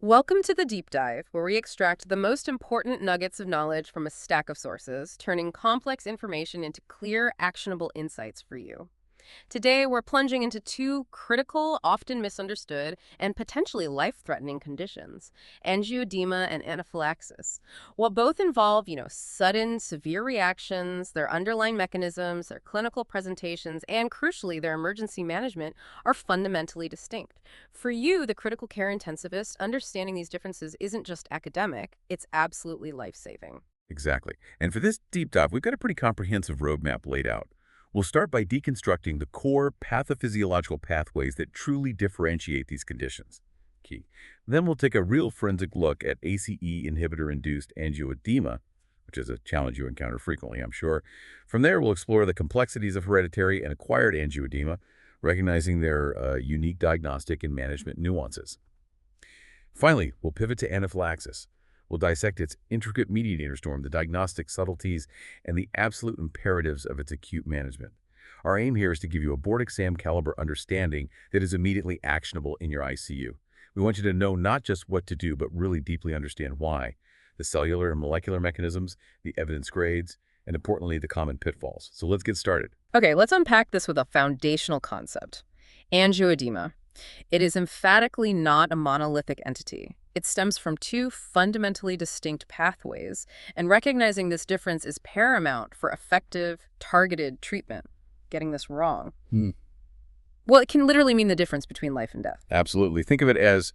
Welcome to the Deep Dive, where we extract the most important nuggets of knowledge from a stack of sources, turning complex information into clear, actionable insights for you. Today, we're plunging into two critical, often misunderstood, and potentially life-threatening conditions, angioedema and anaphylaxis. While both involve, sudden, severe reactions, their underlying mechanisms, their clinical presentations, and crucially, their emergency management are fundamentally distinct. For you, the critical care intensivist, understanding these differences isn't just academic, it's absolutely life-saving. Exactly. And for this deep dive, we've got a pretty comprehensive roadmap laid out. We'll start by deconstructing the core pathophysiological pathways that truly differentiate these conditions. Key. Then we'll take a real forensic look at ACE inhibitor-induced angioedema, which is a challenge you encounter frequently, I'm sure. From there, we'll explore the complexities of hereditary and acquired angioedema, recognizing their unique diagnostic and management nuances. Finally, we'll pivot to anaphylaxis. We'll dissect its intricate mediator storm, the diagnostic subtleties, and the absolute imperatives of its acute management. Our aim here is to give you a board exam caliber understanding that is immediately actionable in your ICU. We want you to know not just what to do, but really deeply understand why. The cellular and molecular mechanisms, the evidence grades, and importantly, the common pitfalls. So let's get started. Okay, let's unpack this with a foundational concept. Angioedema. It is emphatically not a monolithic entity. It stems from two fundamentally distinct pathways, and recognizing this difference is paramount for effective, targeted treatment. Getting this wrong. Well, it can literally mean the difference between life and death. Absolutely. Think of it as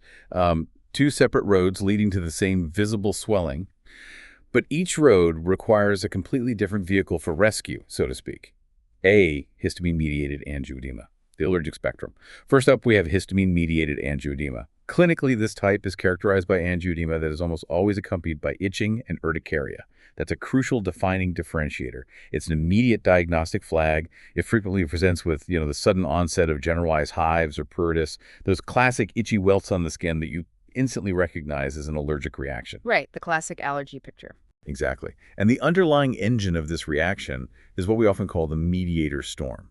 two separate roads leading to the same visible swelling, but each road requires a completely different vehicle for rescue, so to speak. A, histamine-mediated angioedema, the allergic spectrum. First up, we have histamine-mediated angioedema. Clinically, this type is characterized by angioedema that is almost always accompanied by itching and urticaria. That's a crucial defining differentiator. It's an immediate diagnostic flag. It frequently presents with, the sudden onset of generalized hives or pruritus, those classic itchy welts on the skin that you instantly recognize as an allergic reaction. Right, the classic allergy picture. Exactly. And the underlying engine of this reaction is what we often call the mediator storm.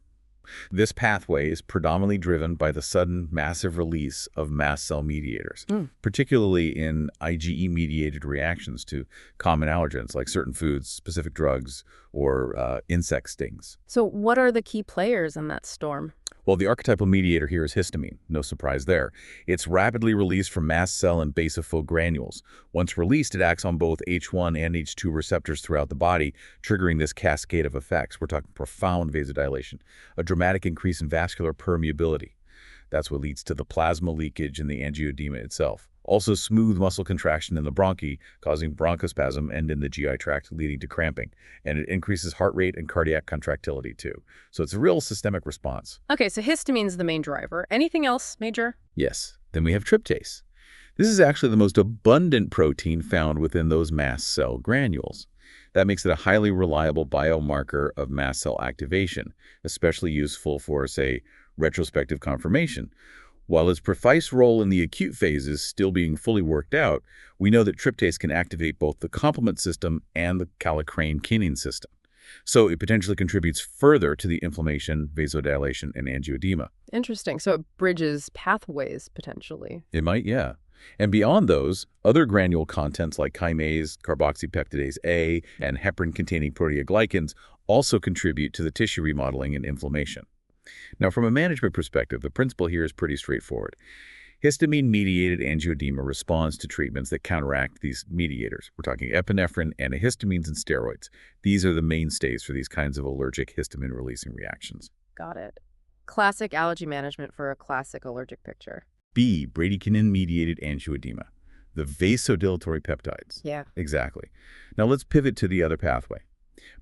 This pathway is predominantly driven by the sudden massive release of mast cell mediators, particularly in IgE-mediated reactions to common allergens like certain foods, specific drugs, or insect stings. So what are the key players in that storm? Well, the archetypal mediator here is histamine. No surprise there. It's rapidly released from mast cell and basophil granules. Once released, it acts on both H1 and H2 receptors throughout the body, triggering this cascade of effects. We're talking profound vasodilation, a dramatic increase in vascular permeability. That's what leads to the plasma leakage in the angioedema itself. Also smooth muscle contraction in the bronchi, causing bronchospasm, and in the GI tract, leading to cramping. And it increases heart rate and cardiac contractility, too. So it's a real systemic response. Okay, so histamine's the main driver. Anything else major? Yes. Then we have tryptase. This is actually the most abundant protein found within those mast cell granules. That makes it a highly reliable biomarker of mast cell activation, especially useful for, say, retrospective confirmation. While its precise role in the acute phase is still being fully worked out, we know that tryptase can activate both the complement system and the kallikrein-kinin system. So it potentially contributes further to the inflammation, vasodilation, and angioedema. Interesting. So it bridges pathways, potentially. It might, yeah. And beyond those, other granule contents like chymase, carboxypeptidase A, and heparin-containing proteoglycans also contribute to the tissue remodeling and inflammation. Now, from a management perspective, the principle here is pretty straightforward. Histamine-mediated angioedema responds to treatments that counteract these mediators. We're talking epinephrine, antihistamines, and steroids. These are the mainstays for these kinds of allergic histamine-releasing reactions. Got it. Classic allergy management for a classic allergic picture. B, bradykinin-mediated angioedema, the vasodilatory peptides. Yeah. Exactly. Now let's pivot to the other pathway.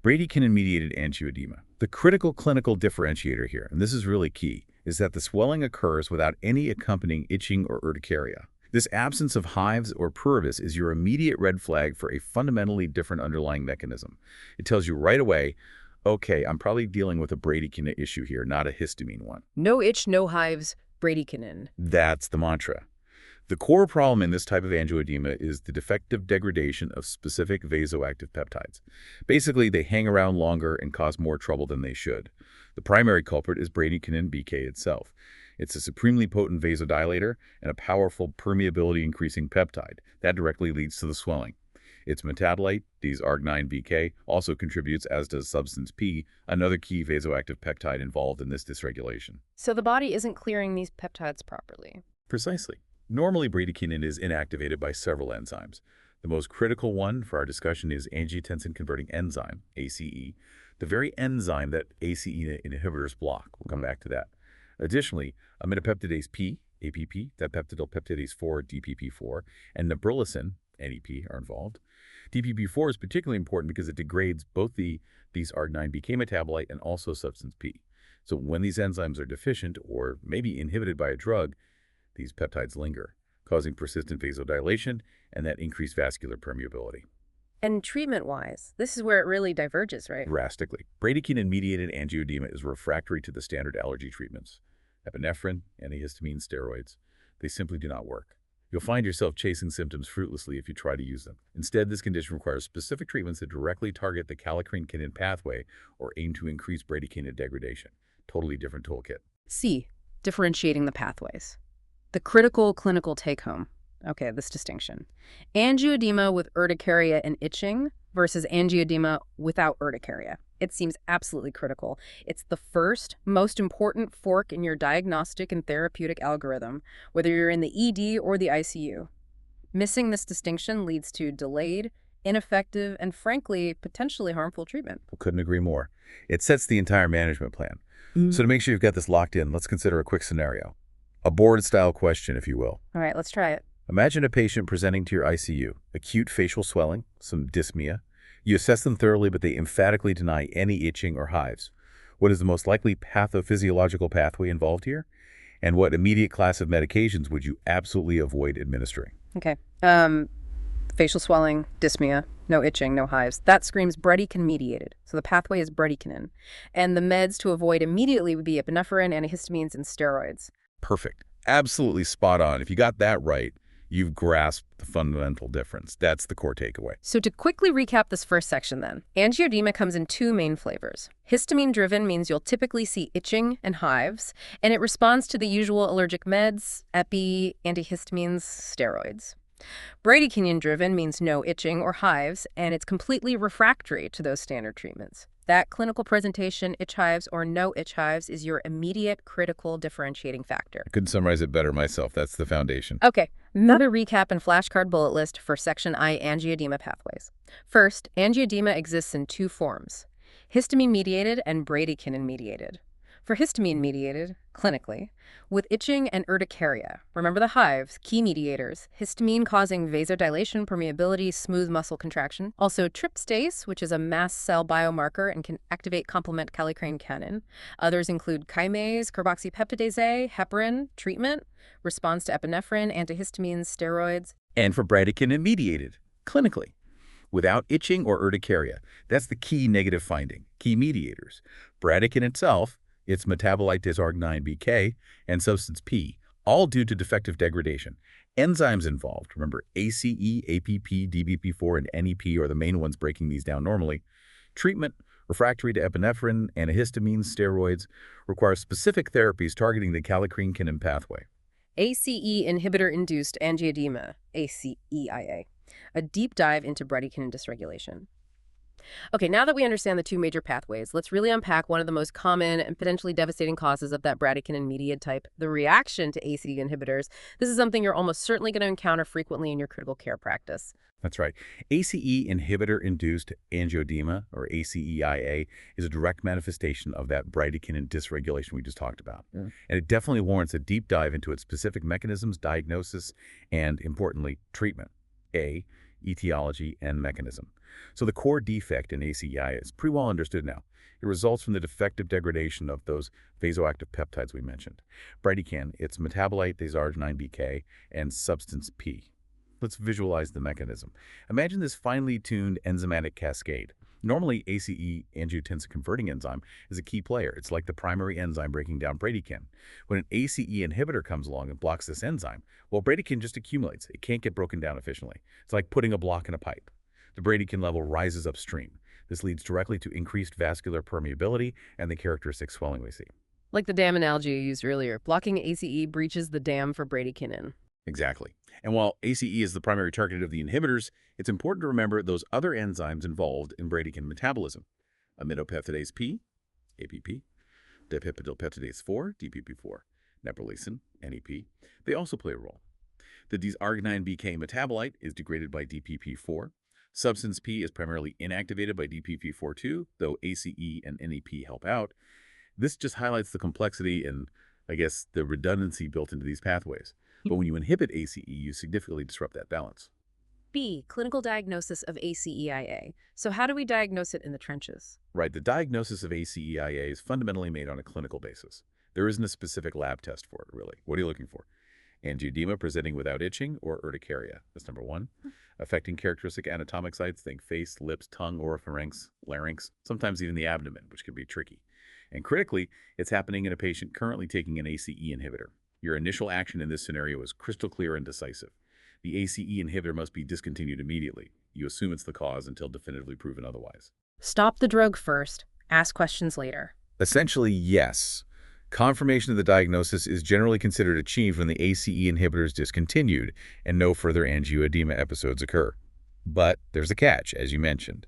Bradykinin-mediated angioedema. The critical clinical differentiator here, and this is really key, is that the swelling occurs without any accompanying itching or urticaria. This absence of hives or pruritus is your immediate red flag for a fundamentally different underlying mechanism. It tells you right away, okay, I'm probably dealing with a bradykinin issue here, not a histamine one. No itch, no hives, bradykinin. That's the mantra. The core problem in this type of angioedema is the defective degradation of specific vasoactive peptides. Basically, they hang around longer and cause more trouble than they should. The primary culprit is bradykinin BK itself. It's a supremely potent vasodilator and a powerful permeability-increasing peptide. That directly leads to the swelling. Its metabolite, Arg9-BK, also contributes, as does substance P, another key vasoactive peptide involved in this dysregulation. So the body isn't clearing these peptides properly. Precisely. Normally, bradykinin is inactivated by several enzymes. The most critical one for our discussion is angiotensin-converting enzyme, ACE, the very enzyme that ACE inhibitors block. We'll come back to that. Additionally, aminopeptidase P, APP, dipeptidylpeptidase 4, DPP4, and neprilysin, NEP, are involved. DPP4 is particularly important because it degrades both these Arg9-BK metabolite and also substance P. So when these enzymes are deficient or maybe inhibited by a drug, these peptides linger, causing persistent vasodilation and that increased vascular permeability. And treatment-wise, this is where it really diverges, right? Drastically. Bradykinin-mediated angioedema is refractory to the standard allergy treatments. Epinephrine, antihistamine, steroids, they simply do not work. You'll find yourself chasing symptoms fruitlessly if you try to use them. Instead, this condition requires specific treatments that directly target the kallikrein-kinin pathway or aim to increase bradykinin degradation. Totally different toolkit. C, differentiating the pathways. The critical clinical take-home. Okay, this distinction. Angioedema with urticaria and itching versus angioedema without urticaria. It seems absolutely critical. It's the first, most important fork in your diagnostic and therapeutic algorithm, whether you're in the ED or the ICU. Missing this distinction leads to delayed, ineffective, and frankly, potentially harmful treatment. Couldn't agree more. It sets the entire management plan. So to make sure you've got this locked in, let's consider a quick scenario. A board-style question, if you will. All right, let's try it. Imagine a patient presenting to your ICU, acute facial swelling, some dyspnea. You assess them thoroughly, but they emphatically deny any itching or hives. What is the most likely pathophysiological pathway involved here? And what immediate class of medications would you absolutely avoid administering? Okay. Facial swelling, dyspnea, no itching, no hives. That screams bradykinin-mediated. So the pathway is bradykinin. And the meds to avoid immediately would be epinephrine, antihistamines, and steroids. Perfect. Absolutely spot on. If you got that right, you've grasped the fundamental difference. That's the core takeaway. So to quickly recap this first section then, angioedema comes in two main flavors. Histamine-driven means you'll typically see itching and hives, and it responds to the usual allergic meds, epi, antihistamines, steroids. Bradykinin-driven means no itching or hives, and it's completely refractory to those standard treatments. That clinical presentation, itch hives or no itch hives, is your immediate critical differentiating factor. I couldn't summarize it better myself. That's the foundation. Okay, another recap and flashcard bullet list for Section I angioedema pathways. First, angioedema exists in two forms, histamine-mediated and bradykinin-mediated. For histamine-mediated, clinically, with itching and urticaria. Remember the hives, key mediators, histamine causing vasodilation, permeability, smooth muscle contraction. Also tryptase, which is a mast cell biomarker and can activate complement kallikrein-kinin. Others include chymase, carboxypeptidase A, heparin, treatment, response to epinephrine, antihistamines, steroids. And for bradykinin-mediated, clinically, without itching or urticaria. That's the key negative finding. Key mediators. Bradykinin itself, its metabolite Arg9-BK, and substance P, all due to defective degradation. Enzymes involved, remember ACE, APP, DPP4, and NEP are the main ones breaking these down normally. Treatment, refractory to epinephrine, antihistamines, steroids, requires specific therapies targeting the kallikrein-kinin pathway. ACE inhibitor-induced angioedema, ACEIA, a deep dive into bradykinin dysregulation. Okay, now that we understand the two major pathways, let's really unpack one of the most common and potentially devastating causes of that bradykinin-mediated type, the reaction to ACE inhibitors. This is something you're almost certainly going to encounter frequently in your critical care practice. That's right. ACE inhibitor-induced angioedema, or ACEIA, is a direct manifestation of that bradykinin dysregulation we just talked about. And it definitely warrants a deep dive into its specific mechanisms, diagnosis, and, importantly, treatment. A, etiology, and mechanism. So the core defect in ACEI is pretty well understood now. It results from the defective degradation of those vasoactive peptides we mentioned. Bradykinin, its metabolite Arg9-BK, and substance P. Let's visualize the mechanism. Imagine this finely tuned enzymatic cascade. Normally, ACE, angiotensin-converting enzyme, is a key player. It's like the primary enzyme breaking down bradykinin. When an ACE inhibitor comes along and blocks this enzyme, well, bradykinin just accumulates. It can't get broken down efficiently. It's like putting a block in a pipe. The bradykinin level rises upstream. This leads directly to increased vascular permeability and the characteristic swelling we see. Like the dam analogy you used earlier, blocking ACE breaches the dam for bradykinin. Exactly. And while ACE is the primary target of the inhibitors, it's important to remember those other enzymes involved in bradykinin metabolism. Aminopeptidase P, APP, dipeptidylpeptidase 4, DPP4, neprilysin, NEP, they also play a role. The arginine BK metabolite is degraded by DPP4. Substance P is primarily inactivated by DPP4-2, though ACE and NEP help out. This just highlights the complexity and, I guess, the redundancy built into these pathways. But when you inhibit ACE, you significantly disrupt that balance. B. Clinical diagnosis of ACEIA. So how do we diagnose it in the trenches? Right, the diagnosis of ACEIA is fundamentally made on a clinical basis. There isn't a specific lab test for it, really. What are you looking for? Angioedema presenting without itching or urticaria. That's number one. Affecting characteristic anatomic sites, think face, lips, tongue, oropharynx, larynx, sometimes even the abdomen, which can be tricky. And critically, it's happening in a patient currently taking an ACE inhibitor. Your initial action in this scenario is crystal clear and decisive. The ACE inhibitor must be discontinued immediately. You assume it's the cause until definitively proven otherwise. Stop the drug first, ask questions later. Essentially, yes. Confirmation of the diagnosis is generally considered achieved when the ACE inhibitor is discontinued and no further angioedema episodes occur. But there's a catch, as you mentioned.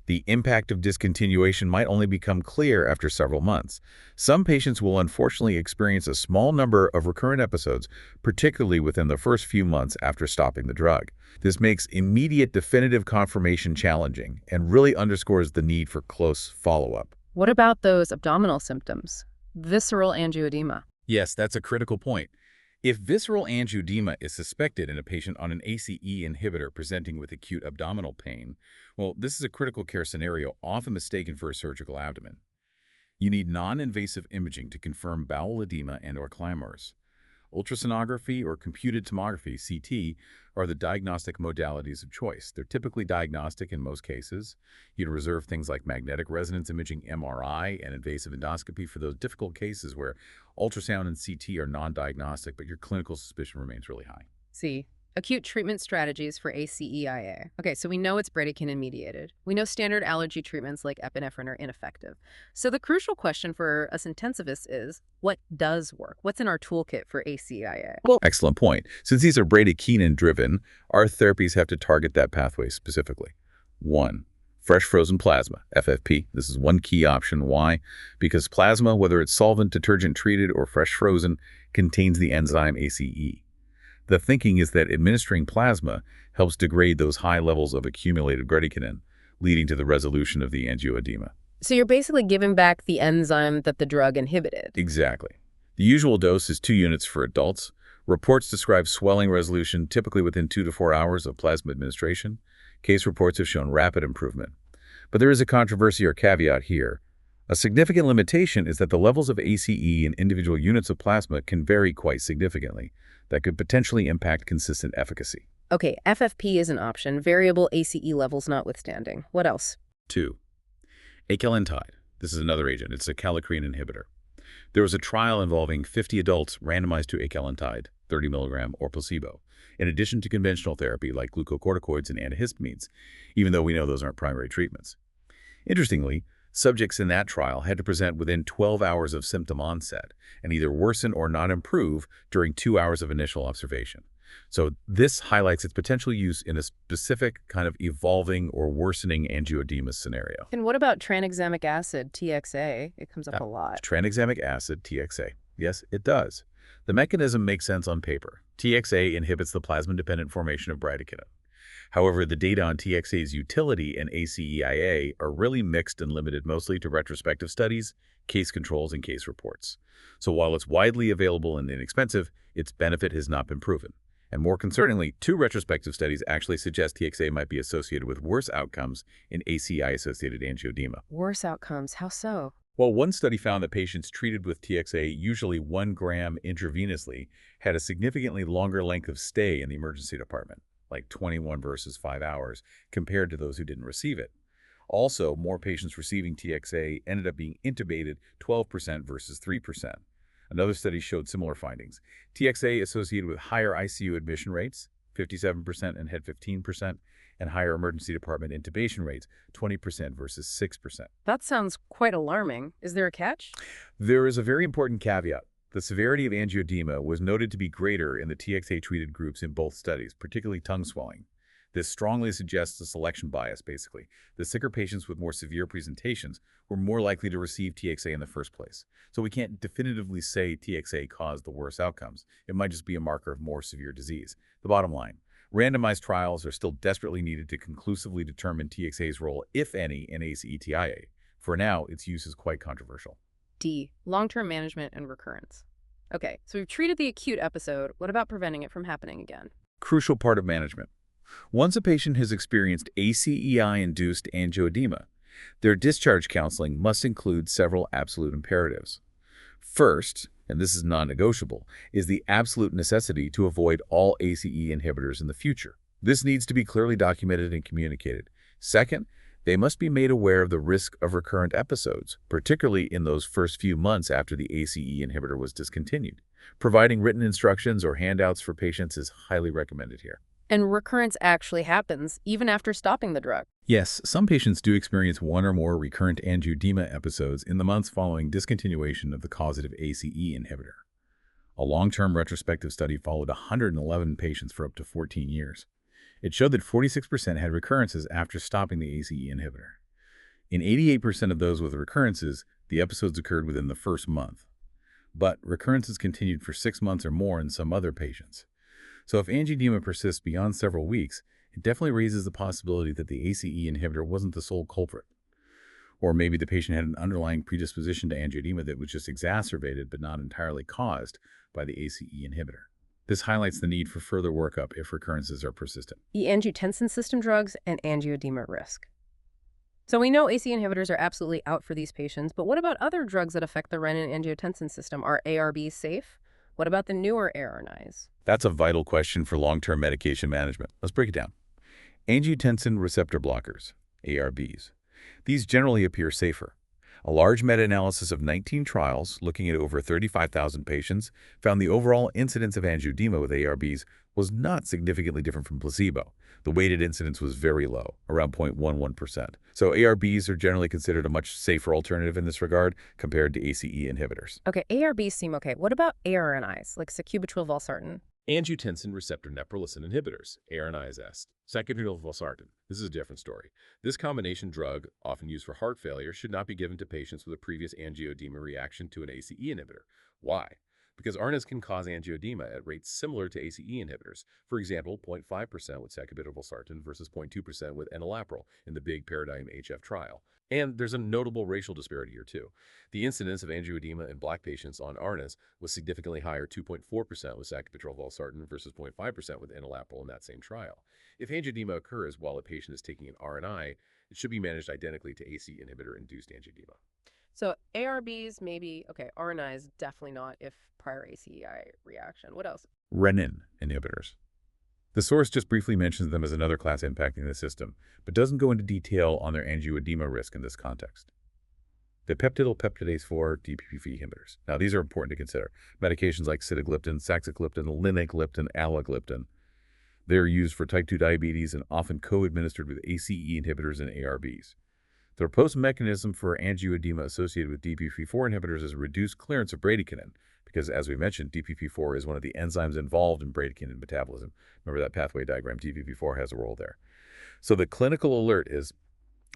The impact of discontinuation might only become clear after several months. Some patients will unfortunately experience a small number of recurrent episodes, particularly within the first few months after stopping the drug. This makes immediate definitive confirmation challenging and really underscores the need for close follow-up. What about those abdominal symptoms? Visceral angioedema. Yes, that's a critical point. If visceral angioedema is suspected in a patient on an ACE inhibitor presenting with acute abdominal pain, well, this is a critical care scenario often mistaken for a surgical abdomen. You need non-invasive imaging to confirm bowel edema and/or clamors. Ultrasonography or computed tomography, CT, are the diagnostic modalities of choice. They're typically diagnostic in most cases. You'd reserve things like magnetic resonance imaging, MRI, and invasive endoscopy for those difficult cases where ultrasound and CT are non-diagnostic, but your clinical suspicion remains really high. C. Acute treatment strategies for ACEIA. Okay, so we know it's bradykinin mediated. We know standard allergy treatments like epinephrine are ineffective. So the crucial question for us intensivists is, what does work? What's in our toolkit for ACEIA? Well, excellent point. Since these are bradykinin-driven, our therapies have to target that pathway specifically. 1. Fresh frozen plasma, FFP. This is one key option. Why? Because plasma, whether it's solvent, detergent treated, or fresh frozen, contains the enzyme ACE. The thinking is that administering plasma helps degrade those high levels of accumulated bradykinin, leading to the resolution of the angioedema. So you're basically giving back the enzyme that the drug inhibited. Exactly. The usual dose is 2 units for adults. Reports describe swelling resolution typically within 2 to 4 hours of plasma administration. Case reports have shown rapid improvement. But there is a controversy or caveat here. A significant limitation is that the levels of ACE in individual units of plasma can vary quite significantly. That could potentially impact consistent efficacy. Okay, FFP is an option, variable ACE levels notwithstanding. What else? 2. Acalentide. This is another agent. It's a kallikrein inhibitor. There was a trial involving 50 adults randomized to acalentide, 30 milligram, or placebo, in addition to conventional therapy like glucocorticoids and antihistamines, even though we know those aren't primary treatments. Interestingly, subjects in that trial had to present within 12 hours of symptom onset and either worsen or not improve during 2 hours of initial observation. So this highlights its potential use in a specific kind of evolving or worsening angioedema scenario. And what about tranexamic acid, TXA? It comes up a lot. Tranexamic acid, TXA. Yes, it does. The mechanism makes sense on paper. TXA inhibits the plasma-dependent formation of bradykinin. However, the data on TXA's utility in ACEIA are really mixed and limited mostly to retrospective studies, case controls, and case reports. So while it's widely available and inexpensive, its benefit has not been proven. And more concerningly, 2 retrospective studies actually suggest TXA might be associated with worse outcomes in ACI-associated angioedema. Worse outcomes? How so? Well, one study found that patients treated with TXA, usually 1 gram intravenously, had a significantly longer length of stay in the emergency department, like 21 versus 5 hours, compared to those who didn't receive it. Also, more patients receiving TXA ended up being intubated 12% versus 3%. Another study showed similar findings. TXA associated with higher ICU admission rates, 57%, and had 15%, and higher emergency department intubation rates, 20% versus 6%. That sounds quite alarming. Is there a catch? There is a very important caveat. The severity of angioedema was noted to be greater in the TXA-treated groups in both studies, particularly tongue swelling. This strongly suggests a selection bias, basically. The sicker patients with more severe presentations were more likely to receive TXA in the first place. So we can't definitively say TXA caused the worst outcomes. It might just be a marker of more severe disease. The bottom line, randomized trials are still desperately needed to conclusively determine TXA's role, if any, in ACE-TIA. For now, its use is quite controversial. D. Long-term management and recurrence. Okay, so we've treated the acute episode. What about preventing it from happening again? Crucial part of management. Once a patient has experienced ACEI-induced angioedema, their discharge counseling must include several absolute imperatives. First, and this is non-negotiable, is the absolute necessity to avoid all ACE inhibitors in the future. This needs to be clearly documented and communicated. Second, they must be made aware of the risk of recurrent episodes, particularly in those first few months after the ACE inhibitor was discontinued. Providing written instructions or handouts for patients is highly recommended here. And recurrence actually happens even after stopping the drug. Yes, some patients do experience one or more recurrent angioedema episodes in the months following discontinuation of the causative ACE inhibitor. A long-term retrospective study followed 111 patients for up to 14 years. It showed that 46% had recurrences after stopping the ACE inhibitor. In 88% of those with recurrences, the episodes occurred within the first month. But recurrences continued for 6 months or more in some other patients. So if angioedema persists beyond several weeks, it definitely raises the possibility that the ACE inhibitor wasn't the sole culprit. Or maybe the patient had an underlying predisposition to angioedema that was just exacerbated but not entirely caused by the ACE inhibitor. This highlights the need for further workup if recurrences are persistent. The angiotensin system drugs and angioedema risk. So we know ACE inhibitors are absolutely out for these patients, but what about other drugs that affect the renin-angiotensin system? Are ARBs safe? What about the newer ARNIs? That's a vital question for long-term medication management. Let's break it down. Angiotensin receptor blockers, ARBs. These generally appear safer. A large meta-analysis of 19 trials, looking at over 35,000 patients, found the overall incidence of angioedema with ARBs was not significantly different from placebo. The weighted incidence was very low, around 0.11%. So ARBs are generally considered a much safer alternative in this regard compared to ACE inhibitors. Okay, ARBs seem okay. What about ARNIs, like sacubitril valsartan? Angiotensin receptor neprilysin inhibitors, ARNIs, sacubitril valsartan. This is a different story. This combination drug, often used for heart failure, should not be given to patients with a previous angioedema reaction to an ACE inhibitor. Why? Because ARNIs can cause angioedema at rates similar to ACE inhibitors. For example, 0.5% with sacubitril valsartan versus 0.2% with enalapril in the big Paradigm HF trial. And there's a notable racial disparity here, too. The incidence of angioedema in Black patients on ARNIs was significantly higher, 2.4% with sacubitril valsartan versus 0.5% with enalapril in that same trial. If angioedema occurs while a patient is taking an RNI, it should be managed identically to ACE inhibitor-induced angioedema. So ARBs maybe, okay, RNIs definitely not if prior ACEI reaction. What else? Renin inhibitors. The source just briefly mentions them as another class impacting the system, but doesn't go into detail on their angioedema risk in this context. The peptidyl peptidase 4 DPP inhibitors. Now, these are important to consider. Medications like sitagliptin, saxagliptin, linagliptin, allagliptin. They're used for type 2 diabetes and often co-administered with ACE inhibitors and ARBs. The proposed mechanism for angioedema associated with DPP-4 inhibitors is reduced clearance of bradykinin, because, as we mentioned, DPP-4 is one of the enzymes involved in bradykinin metabolism. Remember that pathway diagram? DPP-4 has a role there. So the clinical alert is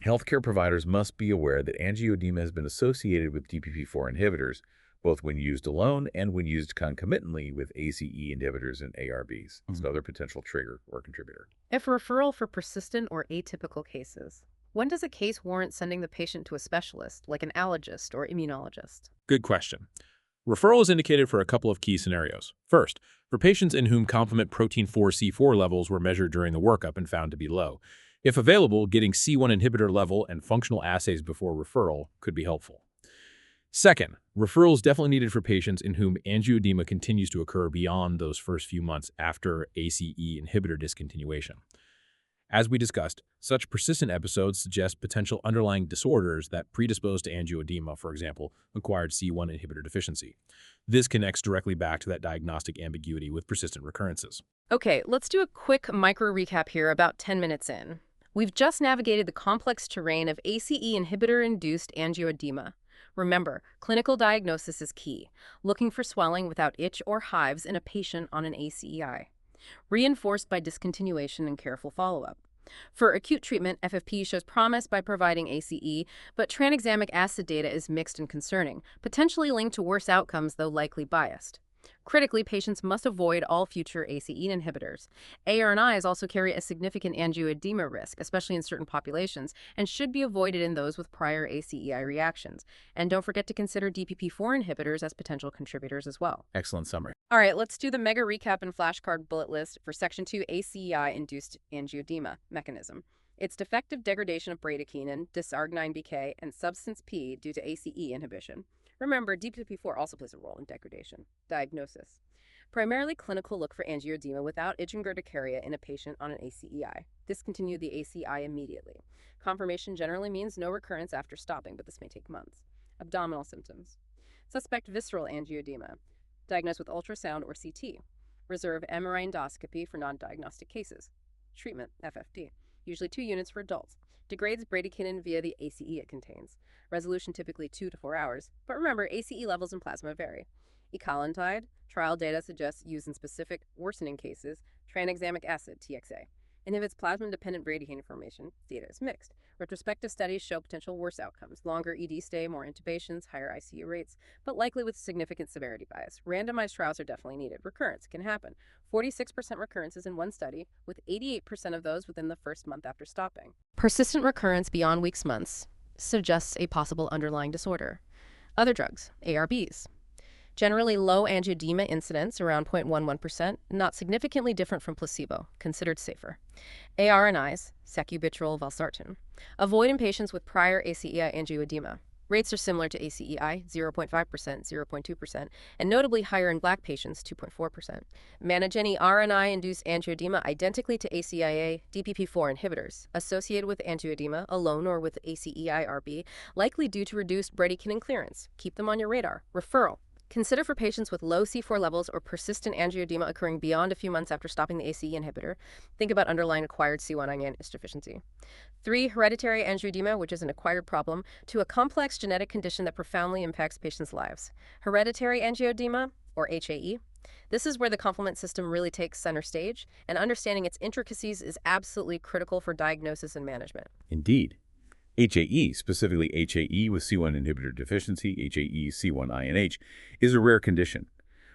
healthcare providers must be aware that angioedema has been associated with DPP-4 inhibitors, both when used alone and when used concomitantly with ACE inhibitors and ARBs. It's another potential trigger or contributor. If referral for persistent or atypical cases. When does a case warrant sending the patient to a specialist, like an allergist or immunologist? Good question. Referral is indicated for a couple of key scenarios. First, for patients in whom complement protein 4C4 levels were measured during the workup and found to be low. If available, getting C1 inhibitor level and functional assays before referral could be helpful. Second, referral is definitely needed for patients in whom angioedema continues to occur beyond those first few months after ACE inhibitor discontinuation. As we discussed, such persistent episodes suggest potential underlying disorders that predispose to angioedema, for example, acquired C1 inhibitor deficiency. This connects directly back to that diagnostic ambiguity with persistent recurrences. Okay, let's do a quick micro recap here about 10 minutes in. We've just navigated the complex terrain of ACE inhibitor-induced angioedema. Remember, clinical diagnosis is key, looking for swelling without itch or hives in a patient on an ACEI, reinforced by discontinuation and careful follow-up. For acute treatment, FFP shows promise by providing ACE, but tranexamic acid data is mixed and concerning, potentially linked to worse outcomes though likely biased. Critically, patients must avoid all future ACE inhibitors. ARNIs also carry a significant angioedema risk, especially in certain populations, and should be avoided in those with prior ACEI reactions. And don't forget to consider DPP-4 inhibitors as potential contributors as well. Excellent summary. All right, let's do the mega recap and flashcard bullet list for Section 2 ACEI-induced angioedema mechanism. It's defective degradation of bradykinin, dysarginine-BK, and substance P due to ACE inhibition. Remember, DPP-4 also plays a role in degradation. Diagnosis. Primarily clinical, look for angioedema without itch and urticaria in a patient on an ACEI. Discontinue the ACEI immediately. Confirmation generally means no recurrence after stopping, but this may take months. Abdominal symptoms. Suspect visceral angioedema. Diagnose with ultrasound or CT. Reserve MRI endoscopy for non-diagnostic cases. Treatment, FFD. Usually 2 units for adults. Degrades bradykinin via the ACE it contains. Resolution typically 2 to 4 hours, but remember, ACE levels in plasma vary. Ecallantide, trial data suggests use in specific worsening cases. Tranexamic acid, TXA. Inhibits plasma-dependent bradykinin formation. Data is mixed. Retrospective studies show potential worse outcomes. Longer ED stay, more intubations, higher ICU rates, but likely with significant severity bias. Randomized trials are definitely needed. Recurrence can happen. 46% recurrences in one study, with 88% of those within the first month after stopping. Persistent recurrence beyond weeks, months suggests a possible underlying disorder. Other drugs, ARBs. Generally low angioedema incidence, around 0.11%, not significantly different from placebo, considered safer. ARNIs, sacubitril valsartan. Avoid in patients with prior ACEI angioedema. Rates are similar to ACEI, 0.5%, 0.2%, and notably higher in Black patients, 2.4%. Manage any RNI-induced angioedema identically to ACIA DPP-4 inhibitors, associated with angioedema alone or with ACEI-RB, likely due to reduced bradykinin clearance. Keep them on your radar. Referral. Consider for patients with low C4 levels or persistent angioedema occurring beyond a few months after stopping the ACE inhibitor. Think about underlying acquired C1 inhibitor deficiency. 3. Hereditary angioedema, which is an acquired problem, to a complex genetic condition that profoundly impacts patients' lives. Hereditary angioedema, or HAE. This is where the complement system really takes center stage, and understanding its intricacies is absolutely critical for diagnosis and management. Indeed. HAE, specifically HAE with C1 inhibitor deficiency, HAE C1-INH, is a rare condition,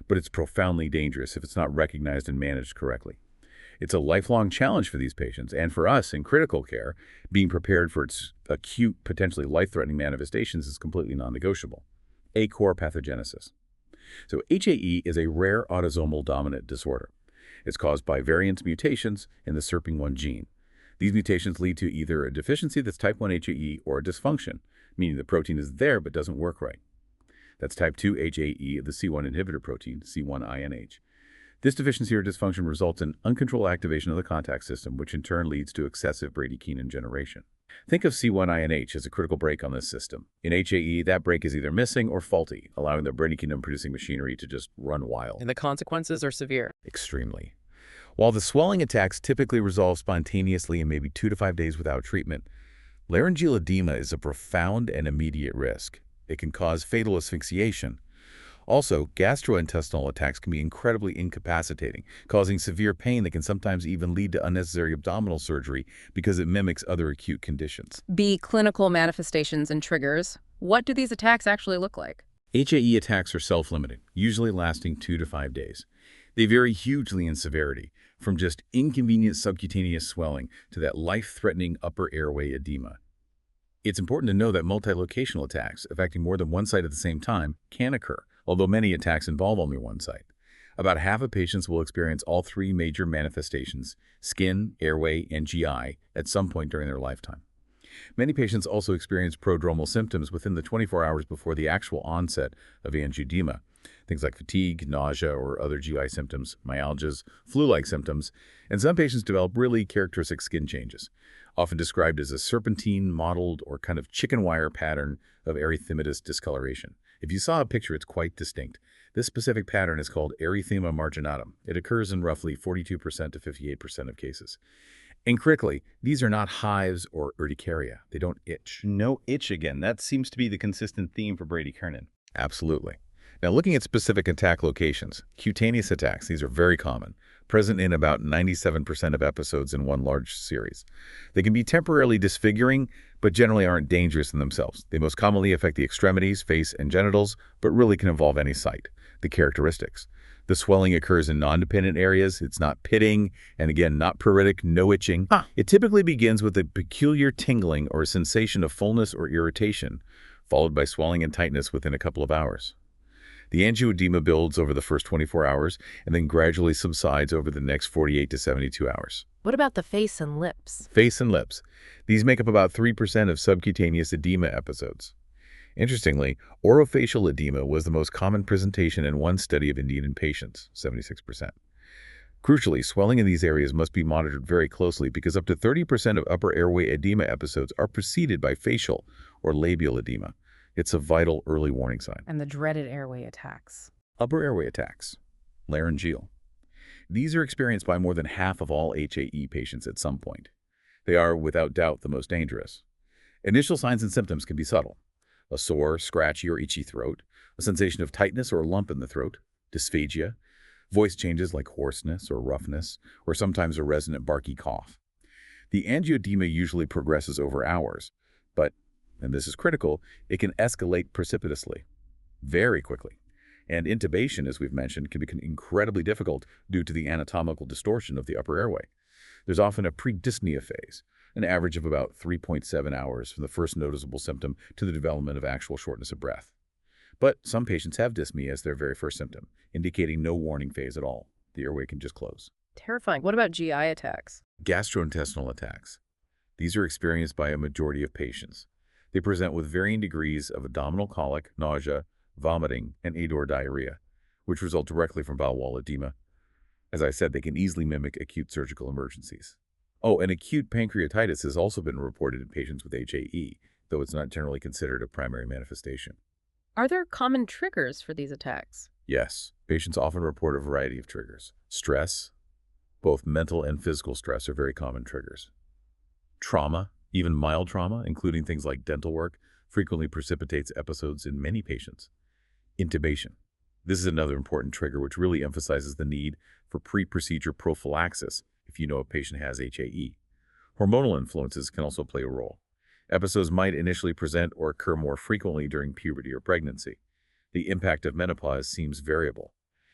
but it's profoundly dangerous if it's not recognized and managed correctly. It's a lifelong challenge for these patients, and for us in critical care, being prepared for its acute, potentially life-threatening manifestations is completely non-negotiable. A-core pathogenesis. So HAE is a rare autosomal dominant disorder. It's caused by variant mutations in the SERPING1 gene. These mutations lead to either a deficiency that's type 1 HAE or a dysfunction, meaning the protein is there but doesn't work right. That's type 2 HAE of the C1 inhibitor protein, C1-INH. This deficiency or dysfunction results in uncontrolled activation of the contact system, which in turn leads to excessive bradykinin generation. Think of C1-INH as a critical brake on this system. In HAE, that brake is either missing or faulty, allowing the bradykinin-producing machinery to just run wild. And the consequences are severe. Extremely. While the swelling attacks typically resolve spontaneously in maybe 2 to 5 days without treatment, laryngeal edema is a profound and immediate risk. It can cause fatal asphyxiation. Also, gastrointestinal attacks can be incredibly incapacitating, causing severe pain that can sometimes even lead to unnecessary abdominal surgery because it mimics other acute conditions. B. Clinical manifestations and triggers. What do these attacks actually look like? HAE attacks are self-limiting, usually lasting 2 to 5 days. They vary hugely in severity, from just inconvenient subcutaneous swelling to that life-threatening upper airway edema. It's important to know that multi-locational attacks affecting more than one site at the same time can occur, although many attacks involve only one site. About half of patients will experience all 3 major manifestations, skin, airway, and GI, at some point during their lifetime. Many patients also experience prodromal symptoms within the 24 hours before the actual onset of angioedema. things like fatigue, nausea, or other GI symptoms, myalgias, flu-like symptoms, and some patients develop really characteristic skin changes, often described as a serpentine, mottled, or kind of chicken wire pattern of erythematous discoloration. If you saw a picture, it's quite distinct. This specific pattern is called erythema marginatum. It occurs in roughly 42% to 58% of cases. And critically, these are not hives or urticaria. They don't itch. No itch again. That seems to be the consistent theme for bradycardia. Absolutely. Now, looking at specific attack locations, cutaneous attacks, these are very common, present in about 97% of episodes in one large series. They can be temporarily disfiguring, but generally aren't dangerous in themselves. They most commonly affect the extremities, face, and genitals, but really can involve any site. The characteristics. The swelling occurs in non-dependent areas. It's not pitting, and again, not pruritic, no itching. It typically begins with a peculiar tingling or a sensation of fullness or irritation, followed by swelling and tightness within a couple of hours. The angioedema builds over the first 24 hours and then gradually subsides over the next 48 to 72 hours. What about the face and lips? Face and lips. These make up about 3% of subcutaneous edema episodes. Interestingly, orofacial edema was the most common presentation in one study of Indian patients, 76%. Crucially, swelling in these areas must be monitored very closely because up to 30% of upper airway edema episodes are preceded by facial or labial edema. It's a vital early warning sign. And the dreaded airway attacks. Upper airway attacks, laryngeal. These are experienced by more than half of all HAE patients at some point. They are, without doubt, the most dangerous. Initial signs and symptoms can be subtle. A sore, scratchy, or itchy throat, a sensation of tightness or a lump in the throat, dysphagia, voice changes like hoarseness or roughness, or sometimes a resonant barky cough. The angioedema usually progresses over hours, but, and this is critical, it can escalate precipitously, very quickly. And intubation, as we've mentioned, can become incredibly difficult due to the anatomical distortion of the upper airway. There's often a pre-dyspnea phase, an average of about 3.7 hours from the first noticeable symptom to the development of actual shortness of breath. But some patients have dyspnea as their very first symptom, indicating no warning phase at all. The airway can just close. Terrifying. What about GI attacks? Gastrointestinal attacks. These are experienced by a majority of patients. They present with varying degrees of abdominal colic, nausea, vomiting, and or diarrhea, which result directly from bowel wall edema. As I said, they can easily mimic acute surgical emergencies. Oh, and acute pancreatitis has also been reported in patients with HAE, though it's not generally considered a primary manifestation. Are there common triggers for these attacks? Yes, patients often report a variety of triggers. Stress, both mental and physical stress, are very common triggers. Trauma, even mild trauma, including things like dental work, frequently precipitates episodes in many patients. Intubation. This is another important trigger which really emphasizes the need for pre-procedure prophylaxis if you know a patient has HAE. Hormonal influences can also play a role. Episodes might initially present or occur more frequently during puberty or pregnancy. The impact of menopause seems variable.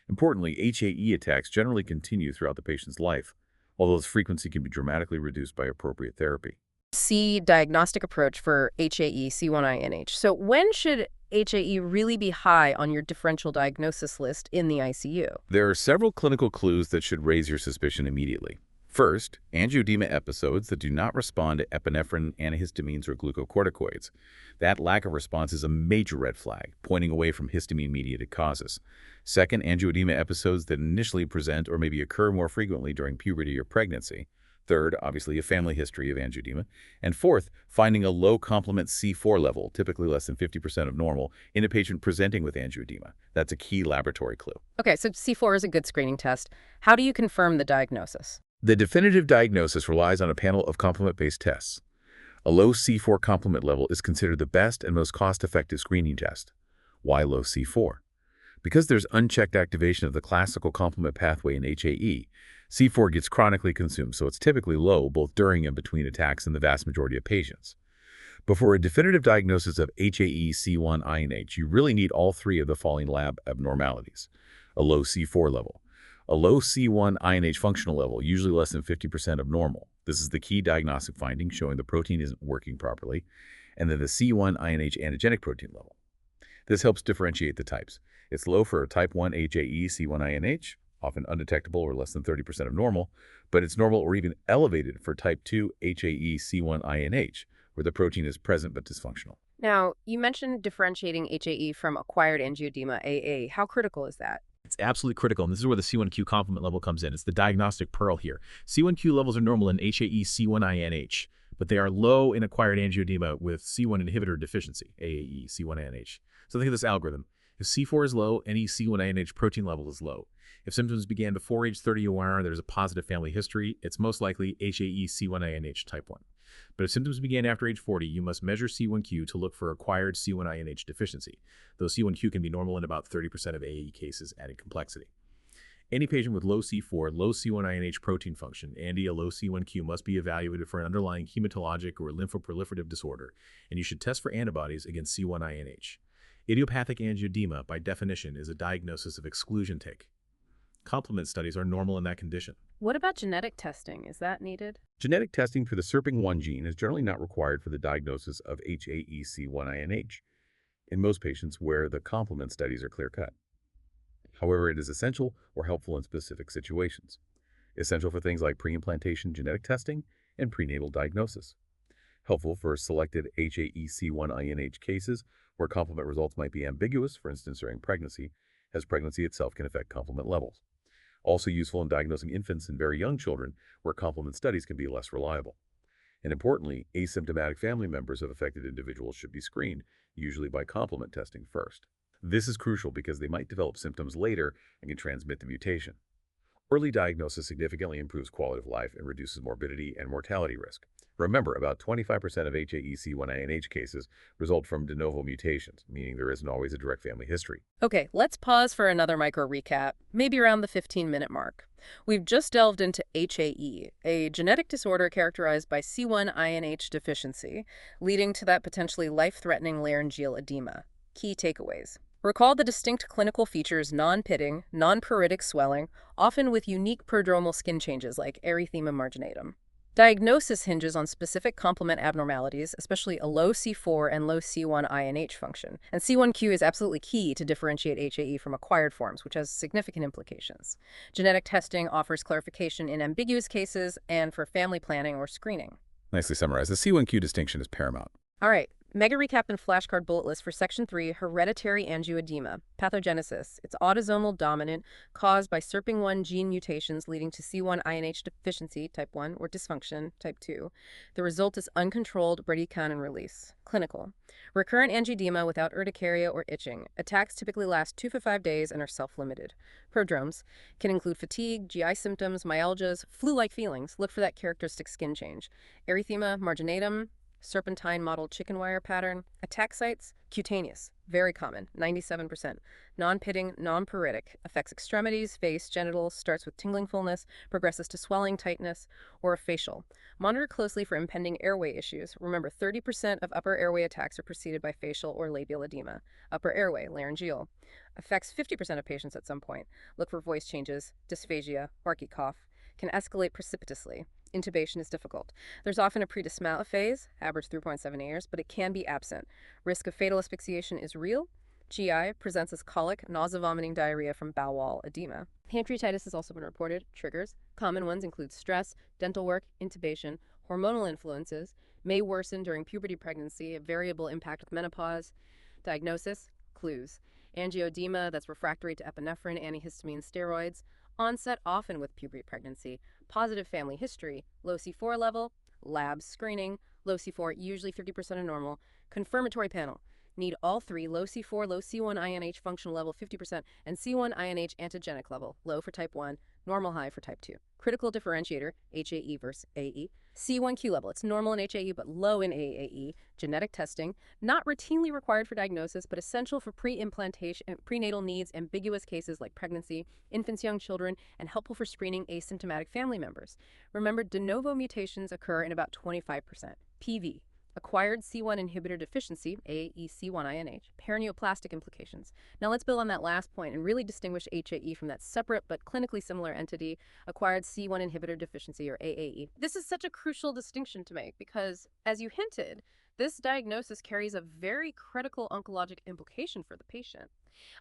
Importantly, HAE attacks generally continue throughout the patient's life, although its frequency can be dramatically reduced by appropriate therapy. C diagnostic approach for HAE C1INH. So when should HAE really be high on your differential diagnosis list in the ICU? There are several clinical clues that should raise your suspicion immediately. First, angioedema episodes that do not respond to epinephrine, antihistamines, or glucocorticoids. That lack of response is a major red flag, pointing away from histamine-mediated causes. Second, angioedema episodes that initially present or maybe occur more frequently during puberty or pregnancy. Third, obviously, a family history of angioedema. And fourth, finding a low complement C4 level, typically less than 50% of normal, in a patient presenting with angioedema. That's a key laboratory clue. Okay, so C4 is a good screening test. How do you confirm the diagnosis? The definitive diagnosis relies on a panel of complement-based tests. A low C4 complement level is considered the best and most cost-effective screening test. Why low C4? Because there's unchecked activation of the classical complement pathway in HAE, C4 gets chronically consumed, so it's typically low both during and between attacks in the vast majority of patients. But for a definitive diagnosis of HAE C1INH, you really need all three of the following lab abnormalities. A low C4 level. A low C1INH functional level, usually less than 50% of normal. This is the key diagnostic finding showing the protein isn't working properly. And then the C1INH antigenic protein level. This helps differentiate the types. It's low for type 1 HAE C1INH, often undetectable or less than 30% of normal, but it's normal or even elevated for type 2 HAE C1INH, where the protein is present but dysfunctional. Now, you mentioned differentiating HAE from acquired angioedema, AA. How critical is that? It's absolutely critical, and this is where the C1q complement level comes in. It's the diagnostic pearl here. C1q levels are normal in HAE C1INH, but they are low in acquired angioedema with C1 inhibitor deficiency, AAE C1INH. So think of this algorithm. If C4 is low, any C1INH protein level is low. If symptoms began before age 30 or there's a positive family history, it's most likely HAE C1INH type 1. But if symptoms began after age 40, you must measure C1q to look for acquired C1INH deficiency, though C1q can be normal in about 30% of AAE cases, adding complexity. Any patient with low C4, low C1INH protein function, and a low C1q must be evaluated for an underlying hematologic or lymphoproliferative disorder, and you should test for antibodies against C1INH. Idiopathic angioedema, by definition, is a diagnosis of exclusion take. Complement studies are normal in that condition. What about genetic testing? Is that needed? Genetic testing for the SERPING1 gene is generally not required for the diagnosis of HAE C1INH in most patients where the complement studies are clear-cut. However, it is essential or helpful in specific situations. Essential for things like pre-implantation genetic testing and prenatal diagnosis. Helpful for selected HAE C1INH cases where complement results might be ambiguous, for instance during pregnancy, as pregnancy itself can affect complement levels. Also useful in diagnosing infants and very young children where complement studies can be less reliable. And importantly, asymptomatic family members of affected individuals should be screened, usually by complement testing first. This is crucial because they might develop symptoms later and can transmit the mutation. Early diagnosis significantly improves quality of life and reduces morbidity and mortality risk. Remember, about 25% of HAE C1INH cases result from de novo mutations, meaning there isn't always a direct family history. Okay, let's pause for another micro recap, maybe around the 15-minute mark. We've just delved into HAE, a genetic disorder characterized by C1INH deficiency, leading to that potentially life-threatening laryngeal edema. Key takeaways. Recall the distinct clinical features: non-pitting, non-pruritic swelling, often with unique prodromal skin changes like erythema marginatum. Diagnosis hinges on specific complement abnormalities, especially a low C4 and low C1INH function. And C1q is absolutely key to differentiate HAE from acquired forms, which has significant implications. Genetic testing offers clarification in ambiguous cases and for family planning or screening. Nicely summarized. The C1q distinction is paramount. All right, mega recap and flashcard bullet list for Section 3, hereditary angioedema. Pathogenesis. It's autosomal dominant, caused by SERPING1 gene mutations leading to C1INH deficiency, type 1, or dysfunction, type 2. The result is uncontrolled bradykinin release. Clinical. Recurrent angioedema without urticaria or itching. Attacks typically last 2 to 5 days and are self-limited. Prodromes can include fatigue, GI symptoms, myalgias, flu-like feelings. Look for that characteristic skin change. Erythema marginatum, serpentine mottled chicken wire pattern. Attack sites, cutaneous, very common, 97%. Non-pitting, non-pruritic, affects extremities, face, genitals, starts with tingling fullness, progresses to swelling, tightness, or facial. Monitor closely for impending airway issues. Remember, 30% of upper airway attacks are preceded by facial or labial edema. Upper airway, laryngeal, affects 50% of patients at some point. Look for voice changes, dysphagia, barky cough. Can escalate precipitously. Intubation is difficult. There's often a pre-dyspnea phase, average 3.7 years, but it can be absent. Risk of fatal asphyxiation is real. GI presents as colic, nausea, vomiting, diarrhea from bowel wall edema. Pancreatitis has also been reported. Triggers. Common ones include stress, dental work, intubation, hormonal influences, may worsen during puberty, pregnancy, a variable impact with menopause. Diagnosis, clues. Angioedema that's refractory to epinephrine, antihistamine, steroids. Onset often with puberty, pregnancy. Positive family history, low C4 level, labs screening, low C4 usually 50% of normal. Confirmatory panel, need all three: low C4, low C1INH functional level 50%, and C1INH antigenic level, low for type 1, normal high for type 2. Critical differentiator, HAE versus AE. C1q level, it's normal in HAE but low in AAE. Genetic testing, not routinely required for diagnosis but essential for pre-implantation, prenatal needs, ambiguous cases like pregnancy, infants, young children, and helpful for screening asymptomatic family members. Remember, de novo mutations occur in about 25%. PV, acquired C1 inhibitor deficiency, AAE C1INH, paraneoplastic implications. Now let's build on that last point and really distinguish HAE from that separate but clinically similar entity, acquired C1 inhibitor deficiency, or AAE. This is such a crucial distinction to make because, as you hinted, this diagnosis carries a very critical oncologic implication for the patient.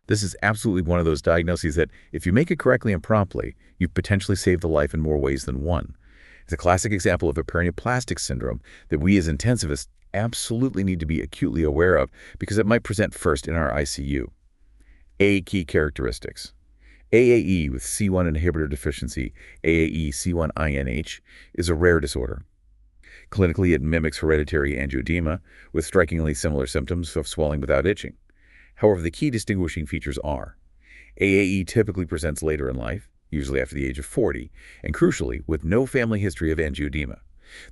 This is absolutely one of those diagnoses that, if you make it correctly and promptly, you've potentially saved a life in more ways than one. It's a classic example of a perineoplastic syndrome that we as intensivists absolutely need to be acutely aware of because it might present first in our ICU. Key characteristics. AAE with C1 inhibitor deficiency, AAE C1-INH, is a rare disorder. Clinically, it mimics hereditary angioedema with strikingly similar symptoms of swelling without itching. However, the key distinguishing features are AAE typically presents later in life, usually after the age of 40, and crucially, with no family history of angioedema.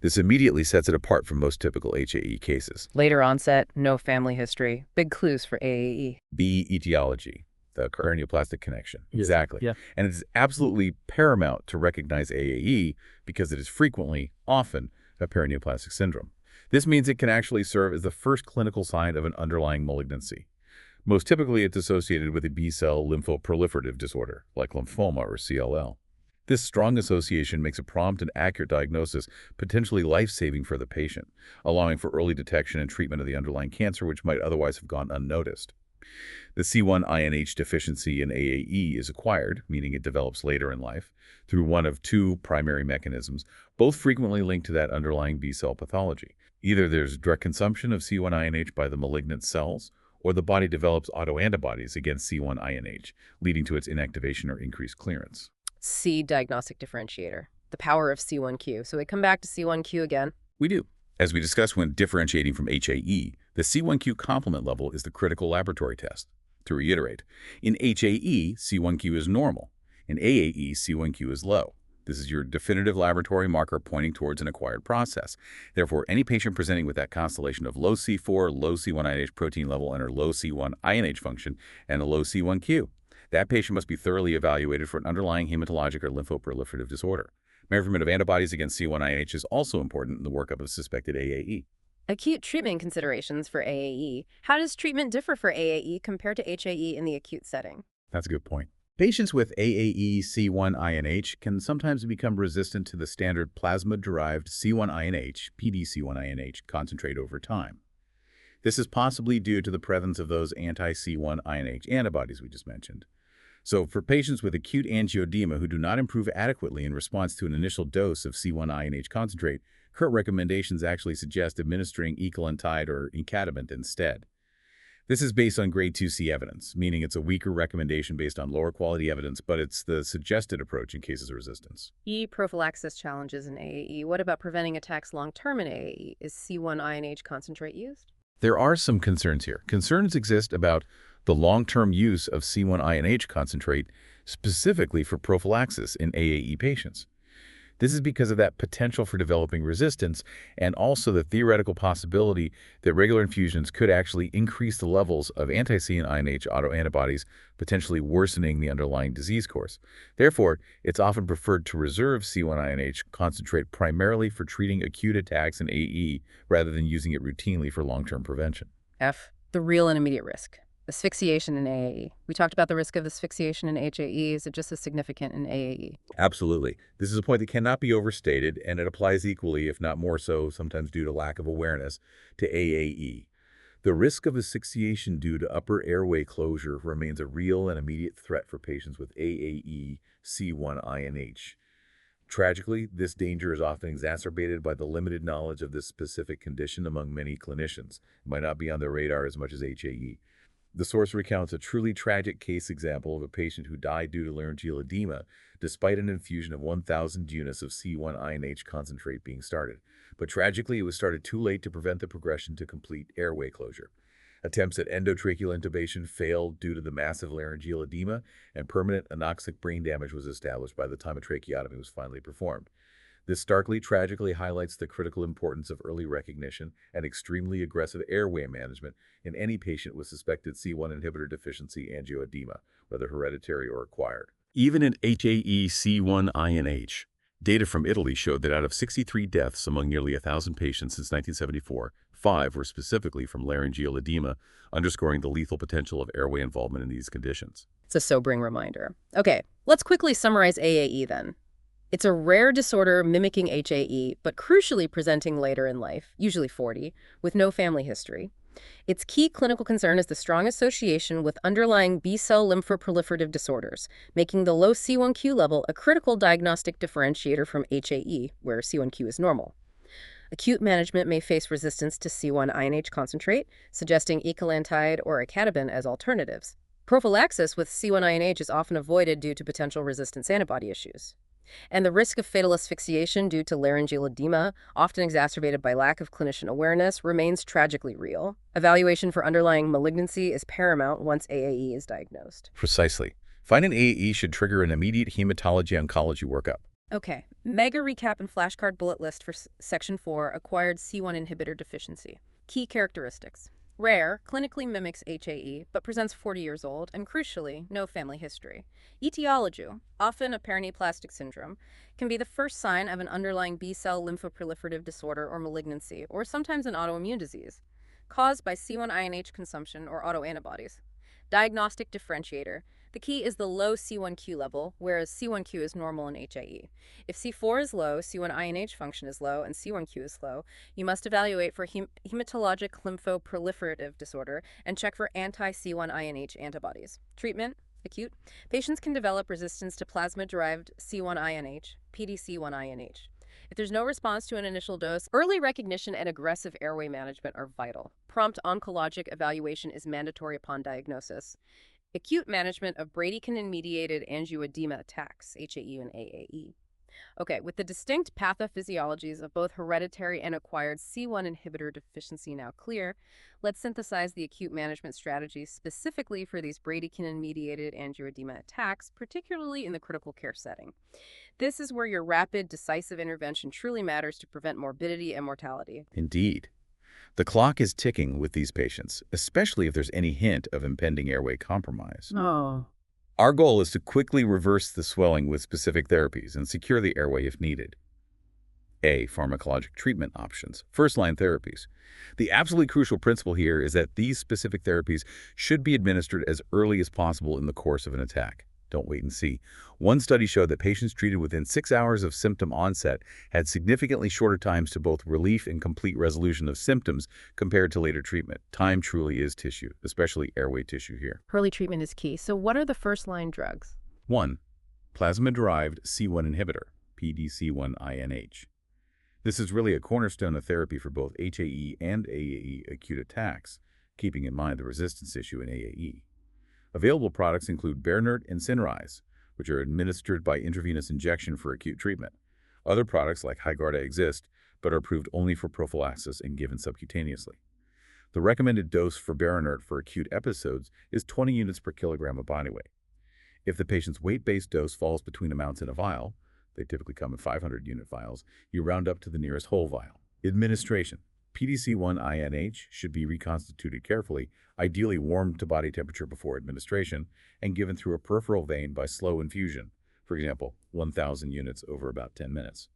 This immediately sets it apart from most typical HAE cases. Later onset, no family history. Big clues for AAE. B, etiology, the perineoplastic connection. Yeah. Exactly. Yeah. And it is absolutely paramount to recognize AAE because it is frequently, often, a perineoplastic syndrome. This means it can actually serve as the first clinical sign of an underlying malignancy. Most typically, it's associated with a B-cell lymphoproliferative disorder, like lymphoma or CLL. This strong association makes a prompt and accurate diagnosis potentially life-saving for the patient, allowing for early detection and treatment of the underlying cancer which might otherwise have gone unnoticed. The C1-INH deficiency in AAE is acquired, meaning it develops later in life, through one of two primary mechanisms, both frequently linked to that underlying B-cell pathology. Either there's direct consumption of C1-INH by the malignant cells, or the body develops autoantibodies against C1-INH, leading to its inactivation or increased clearance. C, diagnostic differentiator. The power of C1q. So we come back to C1q again. We do. As we discussed when differentiating from HAE, the C1q complement level is the critical laboratory test. To reiterate, in HAE, C1q is normal. In AAE, C1q is low. This is your definitive laboratory marker pointing towards an acquired process. Therefore, any patient presenting with that constellation of low C4, low C1-INH protein level, and or low C1-INH function, and a low C1q, that patient must be thoroughly evaluated for an underlying hematologic or lymphoproliferative disorder. Measurement of antibodies against C1-INH is also important in the workup of suspected AAE. Acute treatment considerations for AAE. How does treatment differ for AAE compared to HAE in the acute setting? That's a good point. Patients with AAE C1-INH can sometimes become resistant to the standard plasma-derived C1-INH, PDC1-INH, concentrate over time. This is possibly due to the presence of those anti-C1-INH antibodies we just mentioned. So for patients with acute angioedema who do not improve adequately in response to an initial dose of C1-INH concentrate, current recommendations actually suggest administering ecallantide or icatibant instead. This is based on grade 2C evidence, meaning it's a weaker recommendation based on lower quality evidence, but it's the suggested approach in cases of resistance. E, prophylaxis challenges in AAE. What about preventing attacks long-term in AAE? Is C1-INH concentrate used? There are some concerns here. Concerns exist about the long-term use of C1-INH concentrate specifically for prophylaxis in AAE patients. This is because of that potential for developing resistance and also the theoretical possibility that regular infusions could actually increase the levels of anti-C1-INH autoantibodies, potentially worsening the underlying disease course. Therefore, it's often preferred to reserve C1-INH concentrate primarily for treating acute attacks in AE rather than using it routinely for long-term prevention. F, the real and immediate risk. Asphyxiation in AAE. We talked about the risk of asphyxiation in HAE. Is it just as significant in AAE? Absolutely. This is a point that cannot be overstated, and it applies equally, if not more so, sometimes due to lack of awareness, to AAE. The risk of asphyxiation due to upper airway closure remains a real and immediate threat for patients with AAE C1-INH. Tragically, this danger is often exacerbated by the limited knowledge of this specific condition among many clinicians. It might not be on their radar as much as HAE. The source recounts a truly tragic case example of a patient who died due to laryngeal edema despite an infusion of 1,000 units of C1-INH concentrate being started. But tragically, it was started too late to prevent the progression to complete airway closure. Attempts at endotracheal intubation failed due to the massive laryngeal edema, and permanent anoxic brain damage was established by the time a tracheotomy was finally performed. This starkly, tragically highlights the critical importance of early recognition and extremely aggressive airway management in any patient with suspected C1 inhibitor deficiency angioedema, whether hereditary or acquired. Even in HAE C1-INH, data from Italy showed that out of 63 deaths among nearly 1,000 patients since 1974, 5 were specifically from laryngeal edema, underscoring the lethal potential of airway involvement in these conditions. It's a sobering reminder. Okay, let's quickly summarize AAE then. It's a rare disorder mimicking HAE, but crucially presenting later in life, usually 40, with no family history. Its key clinical concern is the strong association with underlying B-cell lymphoproliferative disorders, making the low C1q level a critical diagnostic differentiator from HAE, where C1q is normal. Acute management may face resistance to C1-INH concentrate, suggesting ecallantide or icatibant as alternatives. Prophylaxis with C1-INH is often avoided due to potential resistance antibody issues. And the risk of fatal asphyxiation due to laryngeal edema, often exacerbated by lack of clinician awareness, remains tragically real. Evaluation for underlying malignancy is paramount once AAE is diagnosed. Precisely. Finding AAE should trigger an immediate hematology-oncology workup. Okay, mega recap and flashcard bullet list for Section 4, acquired C1 inhibitor deficiency. Key characteristics. Rare, clinically mimics HAE, but presents 40 years old, and crucially, no family history. Etiology, often a paraneoplastic syndrome, can be the first sign of an underlying B-cell lymphoproliferative disorder or malignancy, or sometimes an autoimmune disease, caused by C1-INH consumption or autoantibodies. Diagnostic differentiator. The key is the low C1q level, whereas C1q is normal in HAE. If C4 is low, C1-INH function is low, and C1q is low, you must evaluate for hematologic lymphoproliferative disorder and check for anti-C1-INH antibodies. Treatment: acute. Patients can develop resistance to plasma-derived C1-INH, PDC1-INH. If there's no response to an initial dose, early recognition and aggressive airway management are vital. Prompt oncologic evaluation is mandatory upon diagnosis. Acute management of bradykinin-mediated angioedema attacks, HAE and AAE. Okay, with the distinct pathophysiologies of both hereditary and acquired C1 inhibitor deficiency now clear, let's synthesize the acute management strategies specifically for these bradykinin-mediated angioedema attacks, particularly in the critical care setting. This is where your rapid, decisive intervention truly matters to prevent morbidity and mortality. Indeed. The clock is ticking with these patients, especially if there's any hint of impending airway compromise. Oh. Our goal is to quickly reverse the swelling with specific therapies and secure the airway if needed. A. Pharmacologic treatment options, first-line therapies. The absolutely crucial principle here is that these specific therapies should be administered as early as possible in the course of an attack. Don't wait and see. One study showed that patients treated within 6 hours of symptom onset had significantly shorter times to both relief and complete resolution of symptoms compared to later treatment. Time truly is tissue, especially airway tissue here. Early treatment is key. So what are the first-line drugs? 1. Plasma-derived C1 inhibitor, PDC1-INH. This is really a cornerstone of therapy for both HAE and AAE acute attacks, keeping in mind the resistance issue in AAE. Available products include Berinert and Cinryze, which are administered by intravenous injection for acute treatment. Other products like Hygarda exist, but are approved only for prophylaxis and given subcutaneously. The recommended dose for Berinert for acute episodes is 20 units per kilogram of body weight. If the patient's weight-based dose falls between amounts in a vial, they typically come in 500-unit vials, you round up to the nearest whole vial. Administration. PDC1-INH should be reconstituted carefully, ideally warmed to body temperature before administration, and given through a peripheral vein by slow infusion, for example, 1,000 units over about 10 minutes.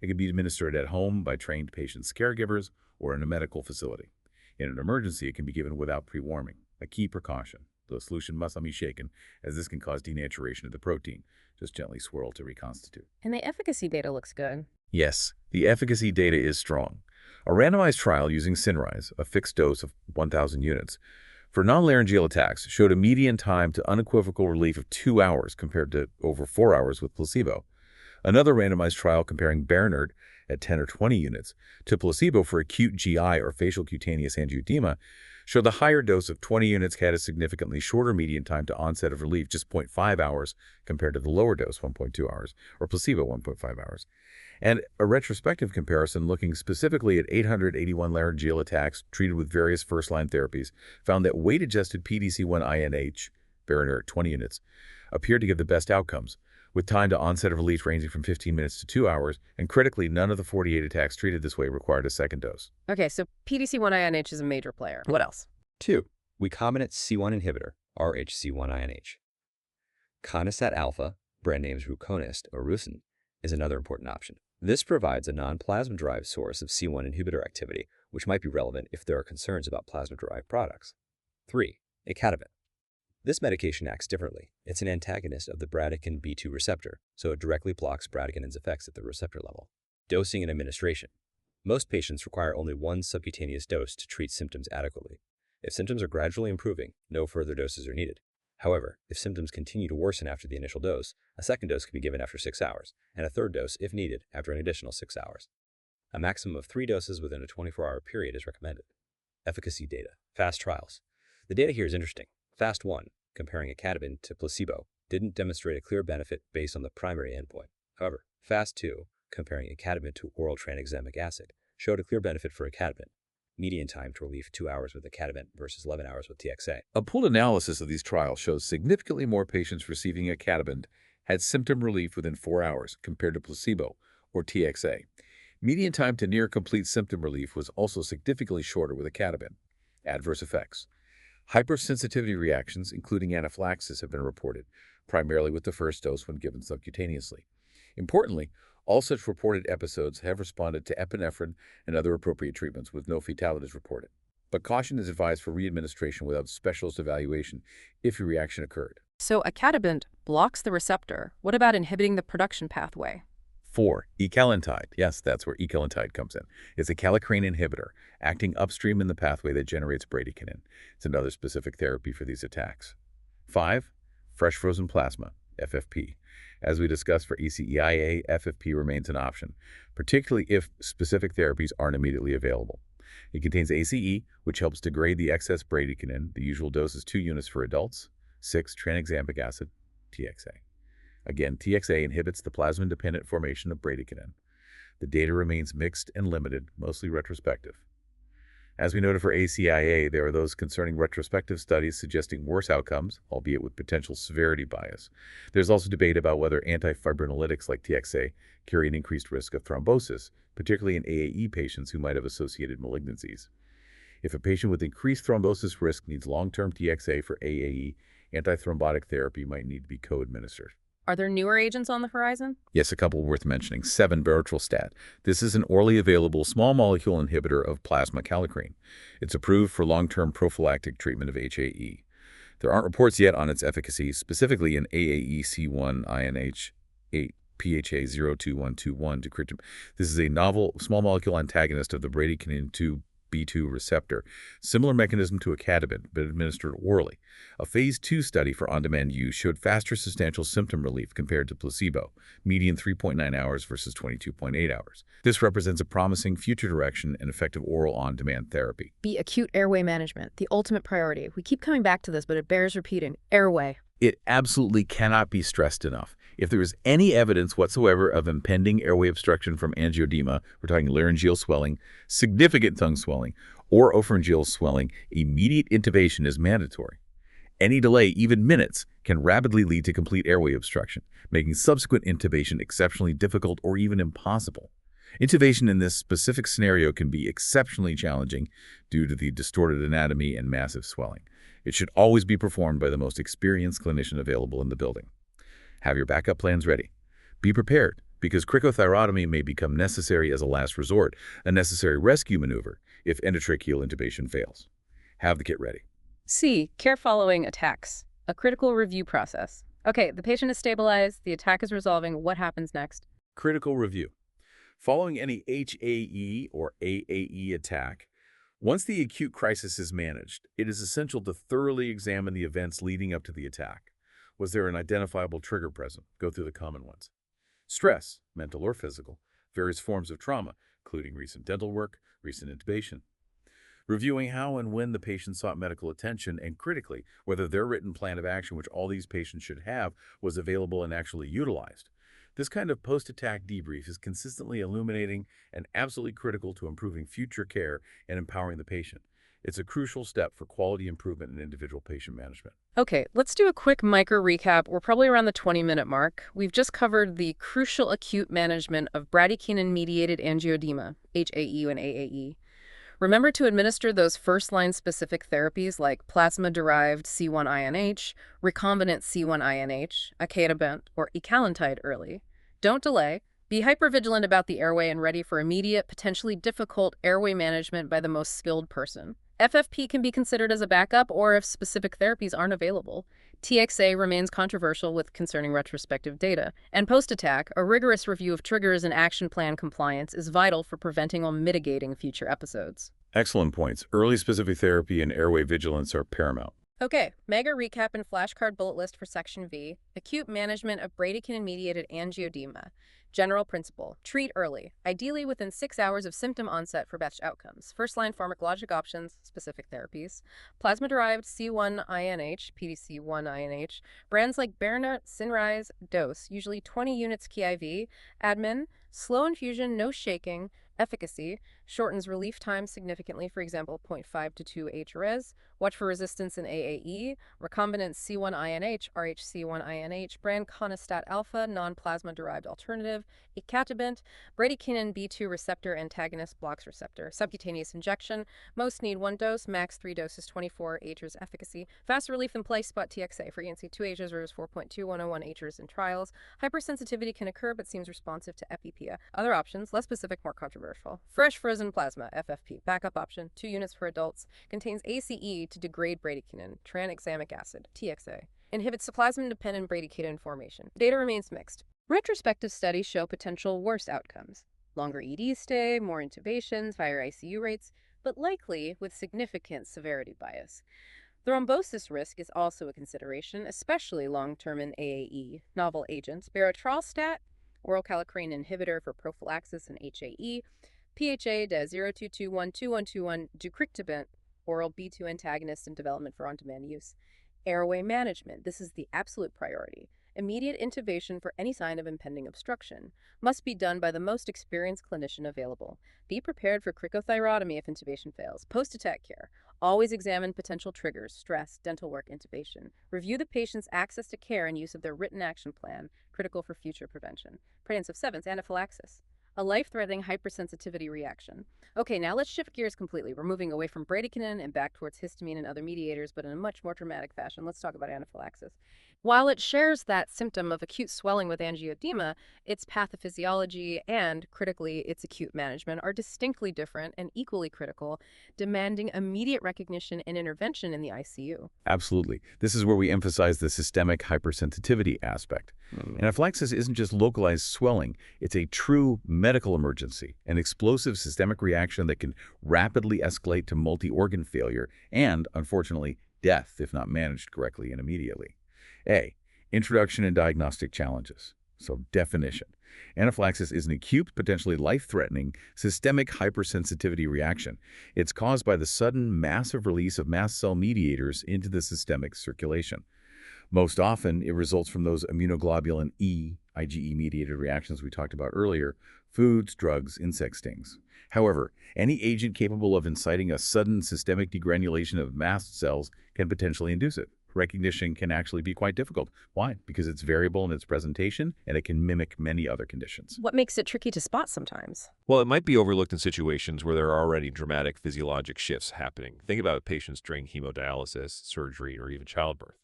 It can be administered at home by trained patients' caregivers or in a medical facility. In an emergency, it can be given without pre-warming, a key precaution. The solution must not be shaken, as this can cause denaturation of the protein. Just gently swirl to reconstitute. And the efficacy data looks good. Yes, the efficacy data is strong. A randomized trial using Cinryze, a fixed dose of 1,000 units, for non-laryngeal attacks showed a median time to unequivocal relief of 2 hours compared to over 4 hours with placebo. Another randomized trial comparing Berinert at 10 or 20 units to placebo for acute GI or facial cutaneous angioedema showed the higher dose of 20 units had a significantly shorter median time to onset of relief, just 0.5 hours, compared to the lower dose, 1.2 hours, or placebo, 1.5 hours. And a retrospective comparison looking specifically at 881 laryngeal attacks treated with various first-line therapies found that weight-adjusted PDC1-INH, Berinert 20 units, appeared to give the best outcomes, with time to onset of relief ranging from 15 minutes to 2 hours, and critically, none of the 48 attacks treated this way required a second dose. Okay, so PDC1-INH is a major player. What else? 2. Recombinant C1 inhibitor, rhC1-INH. Conistat alpha, brand names Ruconist or Rucin, is another important option. This provides a non-plasma-derived source of C1 inhibitor activity, which might be relevant if there are concerns about plasma-derived products. 3. Icatibant. This medication acts differently. It's an antagonist of the bradykinin B2 receptor, so it directly blocks bradykinin's effects at the receptor level. Dosing and administration. Most patients require only one subcutaneous dose to treat symptoms adequately. If symptoms are gradually improving, no further doses are needed. However, if symptoms continue to worsen after the initial dose, a second dose can be given after 6 hours, and a third dose, if needed, after an additional 6 hours. A maximum of 3 doses within a 24-hour period is recommended. Efficacy data. FAST trials. The data here is interesting. FAST 1, comparing icatibant to placebo, didn't demonstrate a clear benefit based on the primary endpoint. However, FAST 2, comparing icatibant to oral tranexamic acid, showed a clear benefit for icatibant. Median time to relief 2 hours with icatibant versus 11 hours with TXA. A pooled analysis of these trials shows significantly more patients receiving icatibant had symptom relief within 4 hours compared to placebo or TXA. Median time to near complete symptom relief was also significantly shorter with icatibant. Adverse effects. Hypersensitivity reactions, including anaphylaxis, have been reported, primarily with the first dose when given subcutaneously. Importantly, all such reported episodes have responded to epinephrine and other appropriate treatments with no fatalities reported. But caution is advised for readministration without specialist evaluation if a reaction occurred. So icatibant blocks the receptor. What about inhibiting the production pathway? 4. Ecallantide. Yes, that's where ecallantide comes in. It's a kallikrein inhibitor, acting upstream in the pathway that generates bradykinin. It's another specific therapy for these attacks. 5. Fresh frozen plasma, FFP. As we discussed for ECEIA, FFP remains an option, particularly if specific therapies aren't immediately available. It contains ACE, which helps degrade the excess bradykinin. The usual dose is 2 units for adults. 6. Tranexamic acid, TXA. Again, TXA inhibits the plasma-independent formation of bradykinin. The data remains mixed and limited, mostly retrospective. As we noted for ACIA, there are those concerning retrospective studies suggesting worse outcomes, albeit with potential severity bias. There's also debate about whether antifibrinolytics like TXA carry an increased risk of thrombosis, particularly in AAE patients who might have associated malignancies. If a patient with increased thrombosis risk needs long-term TXA for AAE, antithrombotic therapy might need to be co-administered. Are there newer agents on the horizon? Yes, a couple worth mentioning. 7. Berotralstat. This is an orally available small molecule inhibitor of plasma kallikrein. It's approved for long-term prophylactic treatment of HAE. There aren't reports yet on its efficacy, specifically in AAEC1-INH8 PHA 02121 decryptum. This is a novel small molecule antagonist of the bradykinin 2B2 receptor, similar mechanism to icatibant, but administered orally. A phase 2 study for on-demand use showed faster substantial symptom relief compared to placebo, median 3.9 hours versus 22.8 hours. This represents a promising future direction and effective oral on-demand therapy. Be acute airway management, the ultimate priority. We keep coming back to this, but it bears repeating. Airway. It absolutely cannot be stressed enough. If there is any evidence whatsoever of impending airway obstruction from angioedema, we're talking laryngeal swelling, significant tongue swelling, or opharyngeal swelling, immediate intubation is mandatory. Any delay, even minutes, can rapidly lead to complete airway obstruction, making subsequent intubation exceptionally difficult or even impossible. Intubation in this specific scenario can be exceptionally challenging due to the distorted anatomy and massive swelling. It should always be performed by the most experienced clinician available in the building. Have your backup plans ready. Be prepared, because cricothyrotomy may become necessary as a last resort, a necessary rescue maneuver if endotracheal intubation fails. Have the kit ready. C. Care following attacks. A critical review process. Okay, the patient is stabilized, the attack is resolving. What happens next? Critical review. Following any HAE or AAE attack, once the acute crisis is managed, it is essential to thoroughly examine the events leading up to the attack. Was there an identifiable trigger present? Go through the common ones. Stress, mental or physical, various forms of trauma, including recent dental work, recent intubation. Reviewing how and when the patient sought medical attention, and critically, whether their written plan of action, which all these patients should have, was available and actually utilized. This kind of post-attack debrief is consistently illuminating and absolutely critical to improving future care and empowering the patient. It's a crucial step for quality improvement in individual patient management. Okay, let's do a quick micro recap. We're probably around the 20-minute mark. We've just covered the crucial acute management of bradykinin-mediated angioedema, HAE and AAE. Remember to administer those first-line specific therapies like plasma-derived C1-INH, recombinant C1-INH, icatibant, or ecallantide early. Don't delay. Be hypervigilant about the airway and ready for immediate, potentially difficult airway management by the most skilled person. FFP can be considered as a backup or if specific therapies aren't available. TXA remains controversial with concerning retrospective data. And post-attack, a rigorous review of triggers and action plan compliance is vital for preventing or mitigating future episodes. Excellent points. Early specific therapy and airway vigilance are paramount. Okay, mega recap and flashcard bullet list for Section V. Acute management of bradykinin-mediated angioedema. General principle. Treat early, ideally within 6 hours of symptom onset for best outcomes. First-line pharmacologic options, specific therapies. Plasma-derived C1-INH, PDC1-INH. Brands like Berna, Cinryze, Dose, usually 20 units QIV. Admin, slow infusion, no shaking. Efficacy, shortens relief time significantly, for example, 0.5 to 2 H-res. Watch for resistance in AAE. Recombinant C1-INH, RHC1-INH, brand Conistat alpha, non-plasma-derived alternative. Icatibant, bradykinin B2 receptor antagonist, blocks receptor. Subcutaneous injection, most need 1 dose, max 3 doses, 24 H's efficacy. Faster relief than place spot TXA for ENC 2 H's versus 4.2101 H's in trials. Hypersensitivity can occur but seems responsive to epipia. Other options, less specific, more controversial. Fresh frozen plasma, FFP, backup option, 2 units for adults, contains ACE to degrade bradykinin, tranexamic acid, TXA. Inhibits plasma-dependent bradykinin formation. Data remains mixed. Retrospective studies show potential worse outcomes. Longer ED stay, more intubations, higher ICU rates, but likely with significant severity bias. Thrombosis risk is also a consideration, especially long-term in AAE. Novel agents, berotralstat, oral kallikrein inhibitor for prophylaxis and HAE, PHA-02212121, deucrictibant, oral B2 antagonist in development for on-demand use. Airway management, this is the absolute priority. Immediate intubation for any sign of impending obstruction must be done by the most experienced clinician available. Be prepared for cricothyrotomy if intubation fails. Post-attack care. Always examine potential triggers, stress, dental work, intubation. Review the patient's access to care and use of their written action plan, critical for future prevention. Prevalence of 7th, anaphylaxis. A life-threatening hypersensitivity reaction. Okay, now let's shift gears completely. We're moving away from bradykinin and back towards histamine and other mediators, but in a much more dramatic fashion. Let's talk about anaphylaxis. While it shares that symptom of acute swelling with angioedema, its pathophysiology and, critically, its acute management are distinctly different and equally critical, demanding immediate recognition and intervention in the ICU. Absolutely. This is where we emphasize the systemic hypersensitivity aspect. Anaphylaxis isn't just localized swelling. It's a true medical emergency, an explosive systemic reaction that can rapidly escalate to multi-organ failure and, unfortunately, death if not managed correctly and immediately. A. Introduction and diagnostic challenges. So, definition. Anaphylaxis is an acute, potentially life-threatening, systemic hypersensitivity reaction. It's caused by the sudden, massive release of mast cell mediators into the systemic circulation. Most often, it results from those immunoglobulin E, IgE-mediated reactions we talked about earlier, foods, drugs, insect stings. However, any agent capable of inciting a sudden systemic degranulation of mast cells can potentially induce it. Recognition can actually be quite difficult. Why? Because it's variable in its presentation and it can mimic many other conditions. What makes it tricky to spot sometimes? Well, it might be overlooked in situations where there are already dramatic physiologic shifts happening. Think about patients during hemodialysis, surgery, or even childbirth.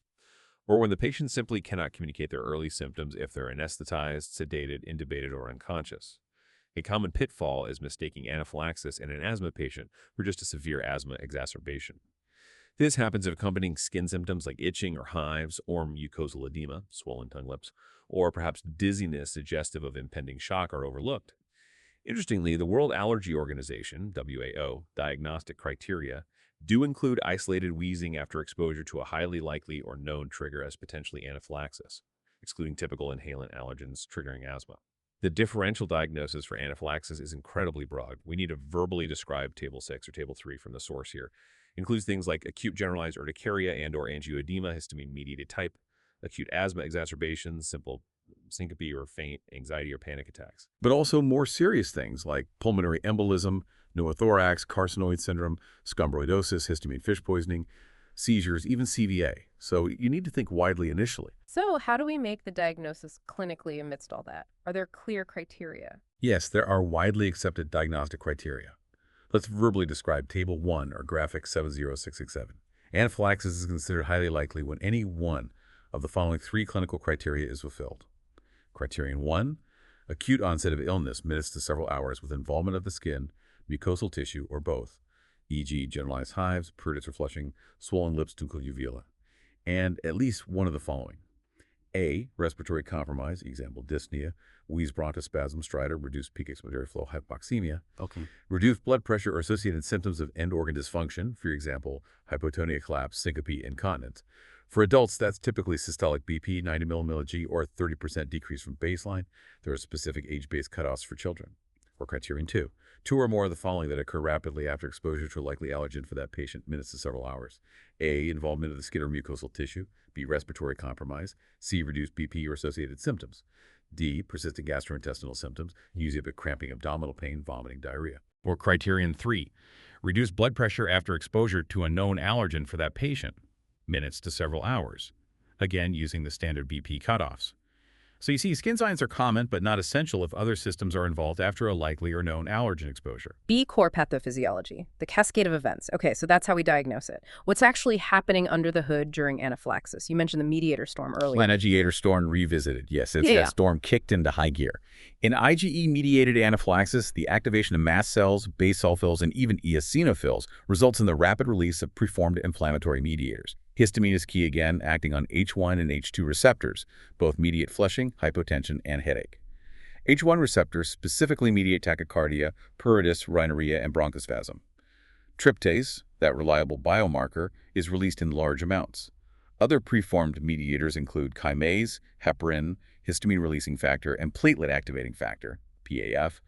Or when the patient simply cannot communicate their early symptoms if they're anesthetized, sedated, intubated, or unconscious. A common pitfall is mistaking anaphylaxis in an asthma patient for just a severe asthma exacerbation. This happens if accompanying skin symptoms like itching or hives, or mucosal edema, swollen tongue lips, or perhaps dizziness suggestive of impending shock are overlooked. Interestingly, the World Allergy Organization, WAO, diagnostic criteria do include isolated wheezing after exposure to a highly likely or known trigger as potentially anaphylaxis, excluding typical inhalant allergens triggering asthma. The differential diagnosis for anaphylaxis is incredibly broad. We need a verbally described Table 6 or Table 3 from the source here. Includes things like acute generalized urticaria and/or angioedema, histamine-mediated type, acute asthma exacerbations, simple syncope or faint, anxiety or panic attacks. But also more serious things like pulmonary embolism, pneumothorax, carcinoid syndrome, scombroidosis, histamine fish poisoning, seizures, even CVA. So you need to think widely initially. So how do we make the diagnosis clinically amidst all that? Are there clear criteria? Yes, there are widely accepted diagnostic criteria. Let's verbally describe Table 1 or Graphic 70667. Anaphylaxis is considered highly likely when any one of the following 3 clinical criteria is fulfilled. Criterion 1, acute onset of illness minutes to several hours with involvement of the skin, mucosal tissue, or both. e.g. generalized hives, pruritus or flushing, swollen lips, ductal uvula, and at least one of the following. A. Respiratory compromise, example dyspnea, wheeze, bronchospasm, stridor, reduced peak expiratory flow, hypoxemia. Okay. Reduced blood pressure or associated symptoms of end organ dysfunction, for example, hypotonia, collapse, syncope, incontinence. For adults, that's typically systolic BP, 90 mmHg, or a 30% decrease from baseline. There are specific age-based cutoffs for children. Or criterion 2. 2 or more of the following that occur rapidly after exposure to a likely allergen for that patient, minutes to several hours. A. Involvement of the skin or mucosal tissue. B. Respiratory compromise. C. Reduced BP or associated symptoms. D. Persistent gastrointestinal symptoms, usually cramping, abdominal pain, vomiting, diarrhea. Or criterion 3, reduced blood pressure after exposure to a known allergen for that patient, minutes to several hours, again using the standard BP cutoffs. So you see, skin signs are common but not essential if other systems are involved after a likely or known allergen exposure. B, core pathophysiology, the cascade of events. Okay, so that's how we diagnose it. What's actually happening under the hood during anaphylaxis? You mentioned the mediator storm earlier. Plagiator storm revisited. Yes, it's Yeah. that storm kicked into high gear. In IgE-mediated anaphylaxis, the activation of mast cells, basophils, and even eosinophils results in the rapid release of preformed inflammatory mediators. Histamine is key again, acting on H1 and H2 receptors, both mediate flushing, hypotension, and headache. H1 receptors specifically mediate tachycardia, pruritus, rhinorrhea, and bronchospasm. Tryptase, that reliable biomarker, is released in large amounts. Other preformed mediators include chymase, heparin, histamine-releasing factor, and platelet-activating factor, PAF.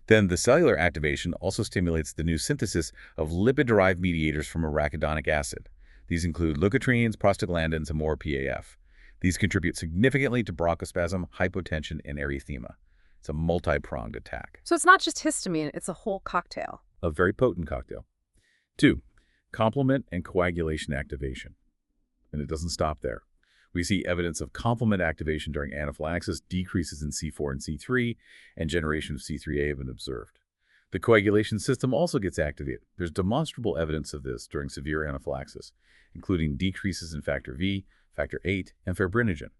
Then the cellular activation also stimulates the new synthesis of lipid-derived mediators from arachidonic acid. These include leukotrienes, prostaglandins, and more PAF. These contribute significantly to bronchospasm, hypotension, and erythema. It's a multi-pronged attack. So it's not just histamine, it's a whole cocktail. A very potent cocktail. 2. Complement and coagulation activation. And it doesn't stop there. We see evidence of complement activation during anaphylaxis, decreases in C4 and C3, and generation of C3A have been observed. The coagulation system also gets activated. There's demonstrable evidence of this during severe anaphylaxis, including decreases in factor V, factor VIII, and fibrinogen.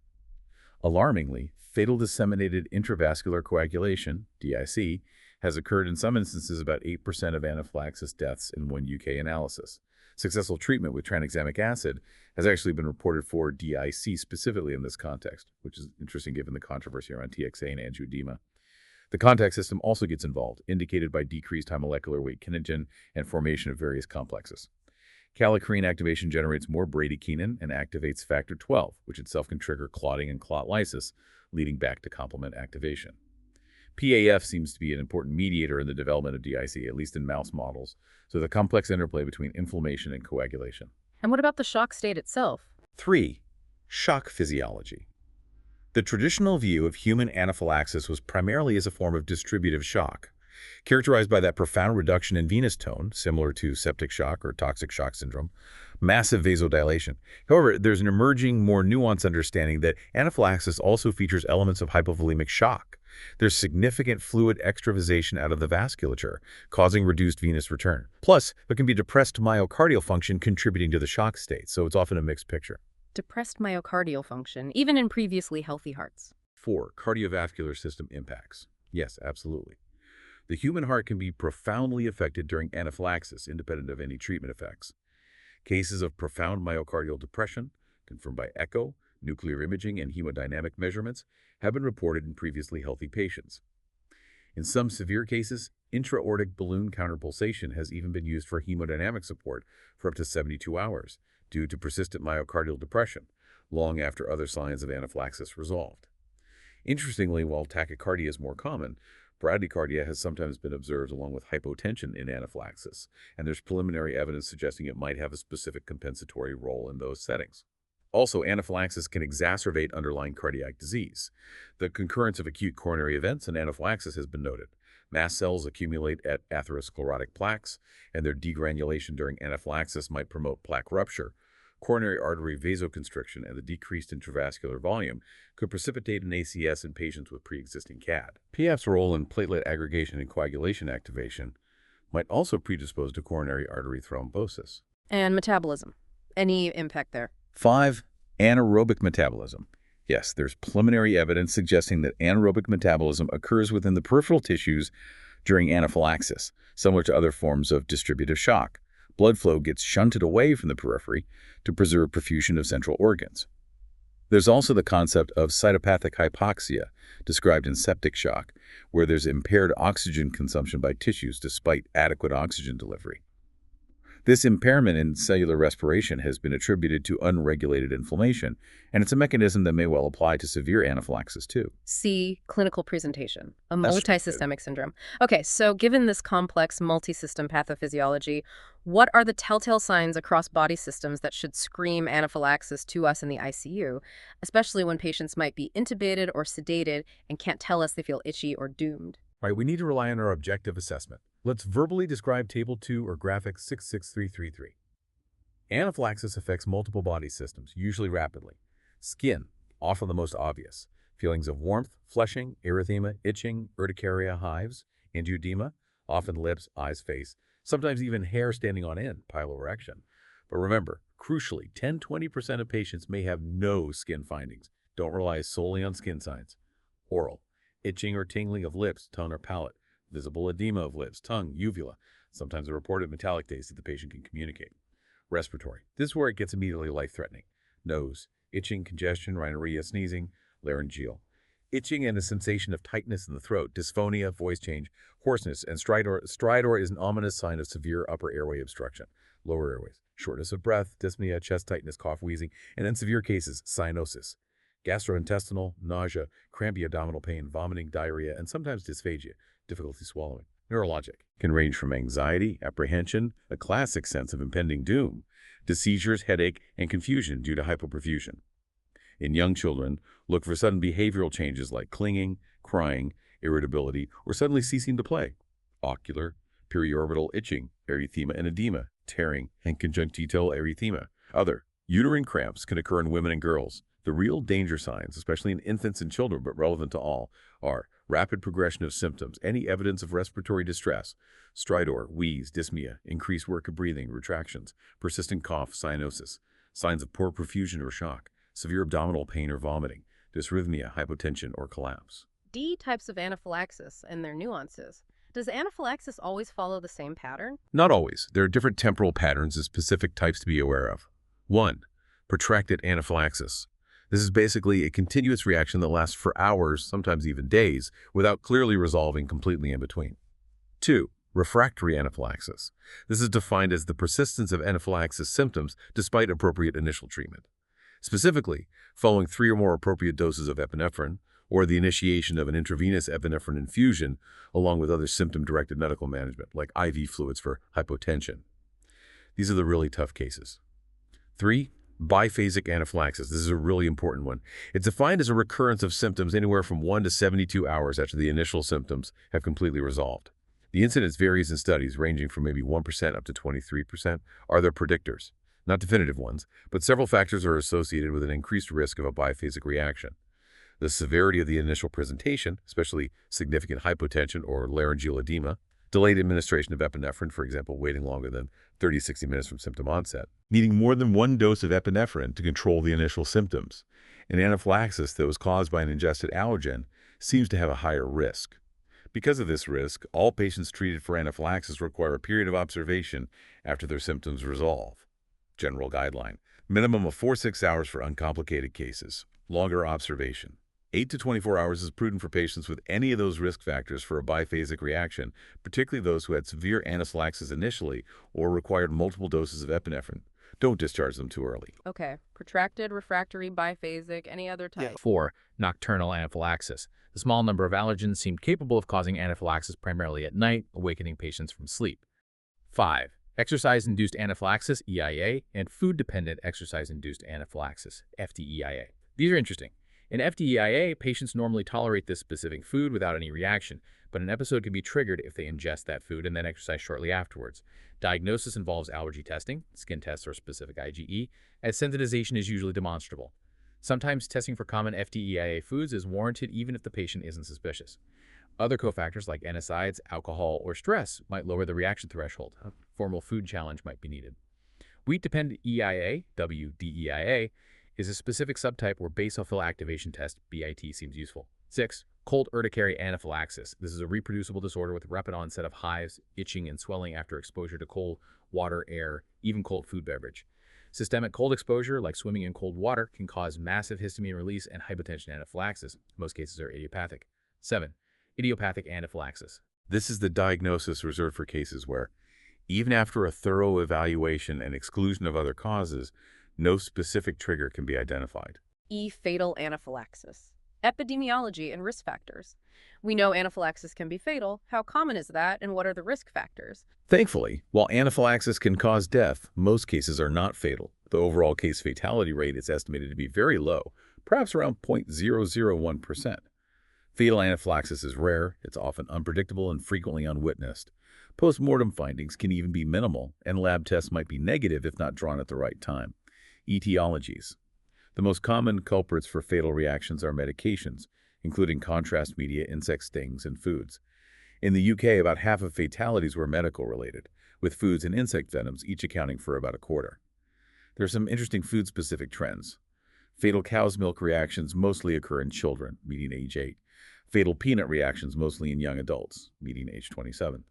Alarmingly, fatal disseminated intravascular coagulation, DIC, has occurred in some instances about 8% of anaphylaxis deaths in one UK analysis. Successful treatment with tranexamic acid has actually been reported for DIC specifically in this context, which is interesting given the controversy around TXA and angioedema. The contact system also gets involved, indicated by decreased high molecular weight kininogen and formation of various complexes. Kallikrein activation generates more bradykinin and activates factor 12, which itself can trigger clotting and clot lysis, leading back to complement activation. PAF seems to be an important mediator in the development of DIC, at least in mouse models, so the complex interplay between inflammation and coagulation. And what about the shock state itself? 3. Shock physiology. The traditional view of human anaphylaxis was primarily as a form of distributive shock, characterized by that profound reduction in venous tone, similar to septic shock or toxic shock syndrome, massive vasodilation. However, there's an emerging, more nuanced understanding that anaphylaxis also features elements of hypovolemic shock. There's significant fluid extravasation out of the vasculature, causing reduced venous return. Plus, there can be depressed myocardial function contributing to the shock state, so it's often a mixed picture. Depressed myocardial function, even in previously healthy hearts. 4. Cardiovascular system impacts. Yes, absolutely. The human heart can be profoundly affected during anaphylaxis, independent of any treatment effects. Cases of profound myocardial depression, confirmed by echo, nuclear imaging, and hemodynamic measurements, have been reported in previously healthy patients. In some severe cases, intra-aortic balloon counterpulsation has even been used for hemodynamic support for up to 72 hours due to persistent myocardial depression, long after other signs of anaphylaxis resolved. Interestingly, while tachycardia is more common, bradycardia has sometimes been observed along with hypotension in anaphylaxis, and there's preliminary evidence suggesting it might have a specific compensatory role in those settings. Also, anaphylaxis can exacerbate underlying cardiac disease. The concurrence of acute coronary events and anaphylaxis has been noted. Mast cells accumulate at atherosclerotic plaques, and their degranulation during anaphylaxis might promote plaque rupture. Coronary artery vasoconstriction and the decreased intravascular volume could precipitate an ACS in patients with pre-existing CAD. PAF's role in platelet aggregation and coagulation activation might also predispose to coronary artery thrombosis. And metabolism. Any impact there? 5. Anaerobic metabolism. Yes, there's preliminary evidence suggesting that anaerobic metabolism occurs within the peripheral tissues during anaphylaxis, similar to other forms of distributive shock. Blood flow gets shunted away from the periphery to preserve perfusion of central organs. There's also the concept of cytopathic hypoxia, described in septic shock, where there's impaired oxygen consumption by tissues despite adequate oxygen delivery. This impairment in cellular respiration has been attributed to unregulated inflammation, and it's a mechanism that may well apply to severe anaphylaxis too. See clinical presentation, a That's right. multisystemic syndrome. Okay, so given this complex multisystem pathophysiology, what are the telltale signs across body systems that should scream anaphylaxis to us in the ICU, especially when patients might be intubated or sedated and can't tell us they feel itchy or doomed? Right, we need to rely on our objective assessment. Let's verbally describe Table 2 or Graphic 66333. Anaphylaxis affects multiple body systems, usually rapidly. Skin, often the most obvious. Feelings of warmth, flushing, erythema, itching, urticaria, hives, angioedema, often lips, eyes, face, sometimes even hair standing on end, piloerection. But remember, crucially, 10–20% of patients may have no skin findings. Don't rely solely on skin signs. Oral, itching or tingling of lips, tongue, or palate. Visible edema of lips, tongue, uvula, sometimes a reported metallic taste that the patient can communicate. Respiratory. This is where it gets immediately life-threatening. Nose, itching, congestion, rhinorrhea, sneezing, laryngeal. Itching and a sensation of tightness in the throat, dysphonia, voice change, hoarseness, and stridor. Stridor is an ominous sign of severe upper airway obstruction. Lower airways, shortness of breath, dyspnea, chest tightness, cough, wheezing, and in severe cases, cyanosis. Gastrointestinal, nausea, crampy abdominal pain, vomiting, diarrhea, and sometimes dysphagia, difficulty swallowing. Neurologic can range from anxiety, apprehension, a classic sense of impending doom, to seizures, headache, and confusion due to hypoperfusion. In young children, look for sudden behavioral changes like clinging, crying, irritability, or suddenly ceasing to play. Ocular, periorbital itching, erythema and edema, tearing, and conjunctival erythema. Other uterine cramps can occur in women and girls. The real danger signs, especially in infants and children, but relevant to all, are rapid progression of symptoms, any evidence of respiratory distress, stridor, wheeze, dyspnea, increased work of breathing, retractions, persistent cough, cyanosis, signs of poor perfusion or shock, severe abdominal pain or vomiting, dysrhythmia, hypotension, or collapse. D types of anaphylaxis and their nuances. Does anaphylaxis always follow the same pattern? Not always. There are different temporal patterns and specific types to be aware of. 1. Protracted anaphylaxis. This is basically a continuous reaction that lasts for hours, sometimes even days, without clearly resolving completely in between. 2. Refractory anaphylaxis. This is defined as the persistence of anaphylaxis symptoms despite appropriate initial treatment. Specifically, following 3 or more appropriate doses of epinephrine, or the initiation of an intravenous epinephrine infusion, along with other symptom-directed medical management, like IV fluids for hypotension. These are the really tough cases. 3. Biphasic anaphylaxis. This is a really important one. It's defined as a recurrence of symptoms anywhere from 1 to 72 hours after the initial symptoms have completely resolved. The incidence varies in studies, ranging from maybe 1% up to 23%. Are there predictors? Not definitive ones, but several factors are associated with an increased risk of a biphasic reaction. The severity of the initial presentation, especially significant hypotension or laryngeal edema, delayed administration of epinephrine, for example, waiting longer than 30–60 minutes from symptom onset, needing more than 1 dose of epinephrine to control the initial symptoms. An anaphylaxis that was caused by an ingested allergen seems to have a higher risk. Because of this risk, all patients treated for anaphylaxis require a period of observation after their symptoms resolve. General guideline: minimum of 4–6 hours for uncomplicated cases. Longer observation. 8 to 24 hours is prudent for patients with any of those risk factors for a biphasic reaction, particularly those who had severe anaphylaxis initially or required multiple doses of epinephrine. Don't discharge them too early. Okay. Protracted, refractory, biphasic, any other type? 4. Nocturnal anaphylaxis. The small number of allergens seemed capable of causing anaphylaxis primarily at night, awakening patients from sleep. 5. Exercise-induced anaphylaxis, EIA, and food-dependent exercise-induced anaphylaxis, FDEIA. These are interesting. In FDEIA, patients normally tolerate this specific food without any reaction, but an episode can be triggered if they ingest that food and then exercise shortly afterwards. Diagnosis involves allergy testing, skin tests or specific IgE, as sensitization is usually demonstrable. Sometimes testing for common FDEIA foods is warranted even if the patient isn't suspicious. Other cofactors like NSAIDs, alcohol, or stress might lower the reaction threshold. A formal food challenge might be needed. Wheat-dependent EIA, WDEIA, is a specific subtype where basophil activation test, BIT, seems useful. 6. Cold urticaria anaphylaxis. This is a reproducible disorder with rapid onset of hives, itching, and swelling after exposure to cold water, air, even cold food beverage. Systemic cold exposure, like swimming in cold water, can cause massive histamine release and hypotension anaphylaxis. Most cases are idiopathic. 7. Idiopathic anaphylaxis. This is the diagnosis reserved for cases where, even after a thorough evaluation and exclusion of other causes, no specific trigger can be identified. Fatal anaphylaxis. Epidemiology and risk factors. We know anaphylaxis can be fatal. How common is that, and what are the risk factors? Thankfully, while anaphylaxis can cause death, most cases are not fatal. The overall case fatality rate is estimated to be very low, perhaps around 0.001%. Fatal anaphylaxis is rare, it's often unpredictable and frequently unwitnessed. Post-mortem findings can even be minimal, and lab tests might be negative if not drawn at the right time. Etiologies. The most common culprits for fatal reactions are medications, including contrast media, insect stings, and foods. In the UK, about half of fatalities were medical-related, with foods and insect venoms each accounting for about a quarter. There are some interesting food-specific trends. Fatal cow's milk reactions mostly occur in children, median age 8. Fatal peanut reactions mostly in young adults, median age 27.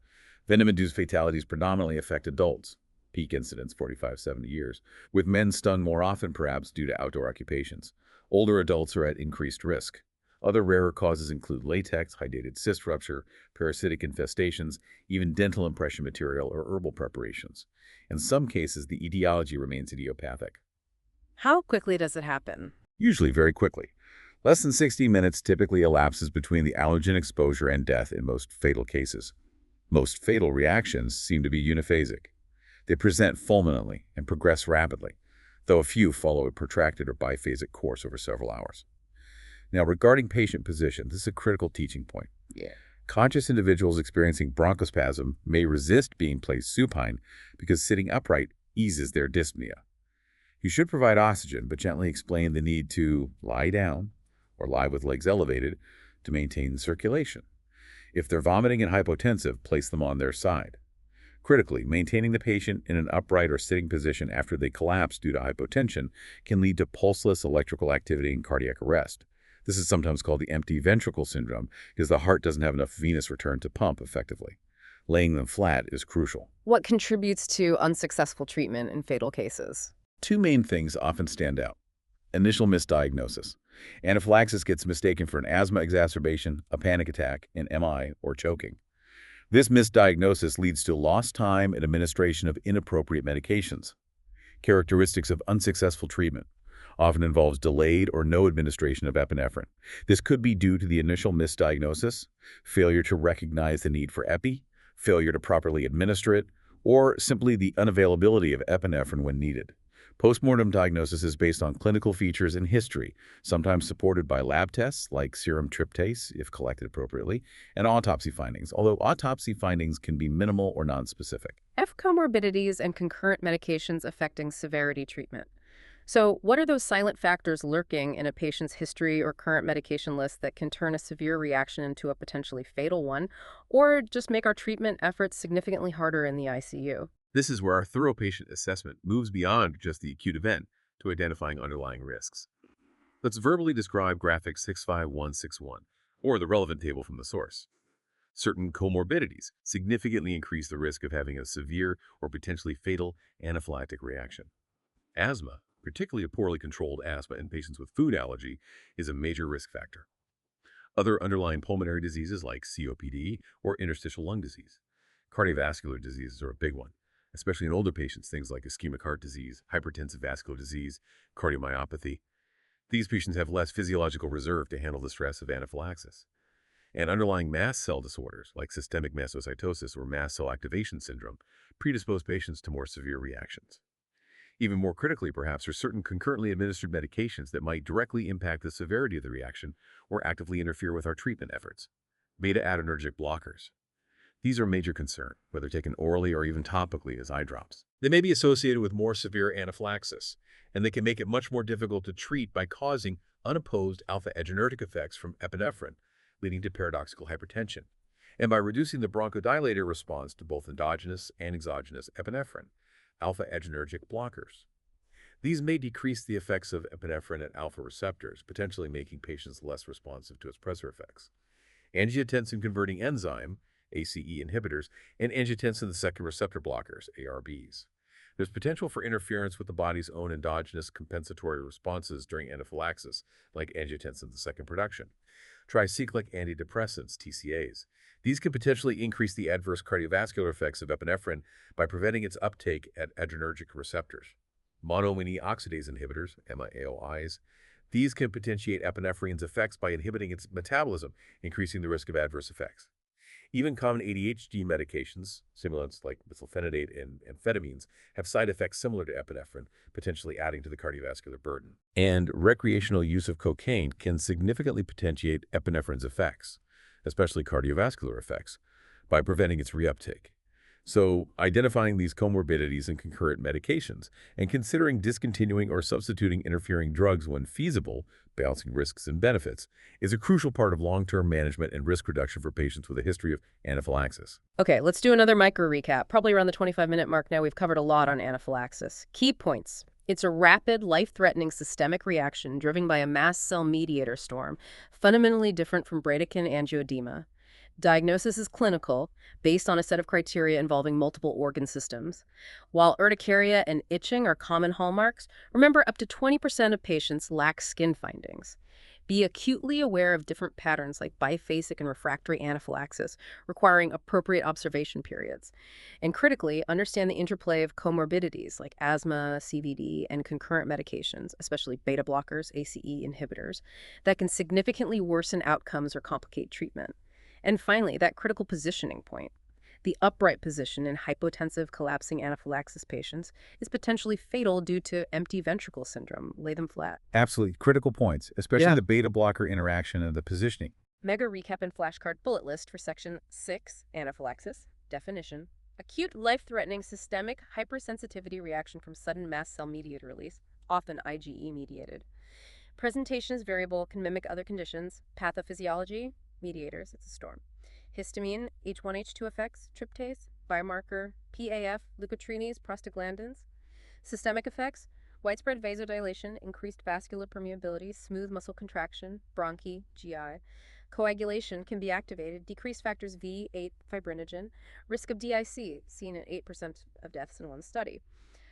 Venom-induced fatalities predominantly affect adults, peak incidence 45-70 years, with men stunned more often perhaps due to outdoor occupations. Older adults are at increased risk. Other rarer causes include latex, hydatid cyst rupture, parasitic infestations, even dental impression material or herbal preparations. In some cases, the etiology remains idiopathic. How quickly does it happen? Usually very quickly. Less than 60 minutes typically elapses between the allergen exposure and death in most fatal cases. Most fatal reactions seem to be uniphasic. They present fulminantly and progress rapidly, though a few follow a protracted or biphasic course over several hours. Now, regarding patient position, this is a critical teaching point. Conscious individuals experiencing bronchospasm may resist being placed supine because sitting upright eases their dyspnea. You should provide oxygen, but gently explain the need to lie down or lie with legs elevated to maintain circulation. If they're vomiting and hypotensive, place them on their side. Critically, maintaining the patient in an upright or sitting position after they collapse due to hypotension can lead to pulseless electrical activity and cardiac arrest. This is sometimes called the empty ventricle syndrome because the heart doesn't have enough venous return to pump effectively. Laying them flat is crucial. What contributes to unsuccessful treatment in fatal cases? Two main things often stand out. Initial misdiagnosis. Anaphylaxis gets mistaken for an asthma exacerbation, a panic attack, an MI, or choking. This misdiagnosis leads to lost time and administration of inappropriate medications. Characteristics of unsuccessful treatment often involves delayed or no administration of epinephrine. This could be due to the initial misdiagnosis, failure to recognize the need for epi, failure to properly administer it, or simply the unavailability of epinephrine when needed. Postmortem diagnosis is based on clinical features and history, sometimes supported by lab tests like serum tryptase, if collected appropriately, and autopsy findings, although autopsy findings can be minimal or nonspecific. Have comorbidities and concurrent medications affecting severity treatment. So what are those silent factors lurking in a patient's history or current medication list that can turn a severe reaction into a potentially fatal one, or just make our treatment efforts significantly harder in the ICU? This is where our thorough patient assessment moves beyond just the acute event to identifying underlying risks. Let's verbally describe graphic 65161, or the relevant table from the source. Certain comorbidities significantly increase the risk of having a severe or potentially fatal anaphylactic reaction. Asthma, particularly a poorly controlled asthma in patients with food allergy, is a major risk factor. Other underlying pulmonary diseases like COPD or interstitial lung disease. Cardiovascular diseases are a big one, especially in older patients, things like ischemic heart disease, hypertensive vascular disease, cardiomyopathy. These patients have less physiological reserve to handle the stress of anaphylaxis. And underlying mast cell disorders like systemic mastocytosis or mast cell activation syndrome predispose patients to more severe reactions. Even more critically, perhaps, are certain concurrently administered medications that might directly impact the severity of the reaction or actively interfere with our treatment efforts. Beta-adrenergic blockers. These are a major concern, whether taken orally or even topically as eye drops. They may be associated with more severe anaphylaxis, and they can make it much more difficult to treat by causing unopposed alpha-adrenergic effects from epinephrine, leading to paradoxical hypertension, and by reducing the bronchodilator response to both endogenous and exogenous epinephrine, alpha-adrenergic blockers. These may decrease the effects of epinephrine at alpha receptors, potentially making patients less responsive to its pressor effects. angiotensin-converting enzyme, ACE inhibitors, and angiotensin II receptor blockers, ARBs. There's potential for interference with the body's own endogenous compensatory responses during anaphylaxis, like angiotensin II production. Tricyclic antidepressants, TCAs. These can potentially increase the adverse cardiovascular effects of epinephrine by preventing its uptake at adrenergic receptors. Monoamine oxidase inhibitors, MAOIs. These can potentiate epinephrine's effects by inhibiting its metabolism, increasing the risk of adverse effects. Even common ADHD medications, stimulants like methylphenidate and amphetamines, have side effects similar to epinephrine, potentially adding to the cardiovascular burden. And recreational use of cocaine can significantly potentiate epinephrine's effects, especially cardiovascular effects, by preventing its reuptake. So, identifying these comorbidities and concurrent medications, and considering discontinuing or substituting interfering drugs when feasible, balancing risks and benefits, is a crucial part of long-term management and risk reduction for patients with a history of anaphylaxis. Okay, let's do another micro recap. Probably around the 25-minute mark now. We've covered a lot on anaphylaxis. Key points. It's a rapid, life-threatening systemic reaction driven by a mast cell mediator storm, fundamentally different from bradykinin angioedema. Diagnosis is clinical, based on a set of criteria involving multiple organ systems. While urticaria and itching are common hallmarks, remember up to 20% of patients lack skin findings. Be acutely aware of different patterns like biphasic and refractory anaphylaxis, requiring appropriate observation periods. And critically, understand the interplay of comorbidities like asthma, CVD, and concurrent medications, especially beta blockers, ACE inhibitors, that can significantly worsen outcomes or complicate treatment. And finally, that critical positioning point. The upright position in hypotensive collapsing anaphylaxis patients is potentially fatal due to empty ventricle syndrome. Lay them flat. Absolutely. Critical points, especially the beta blocker interaction and the positioning. Mega recap and flashcard bullet list for Section 6, anaphylaxis. Definition. Acute life-threatening systemic hypersensitivity reaction from sudden mast cell mediator release, often IgE mediated. Presentation is variable, can mimic other conditions. Pathophysiology, mediators, it's a storm. Histamine, H1H2 effects, tryptase, biomarker, PAF, leukotrienes, prostaglandins. Systemic effects, widespread vasodilation, increased vascular permeability, smooth muscle contraction, bronchi, GI. Coagulation can be activated, decreased factors V8 fibrinogen, risk of DIC, seen in 8% of deaths in one study.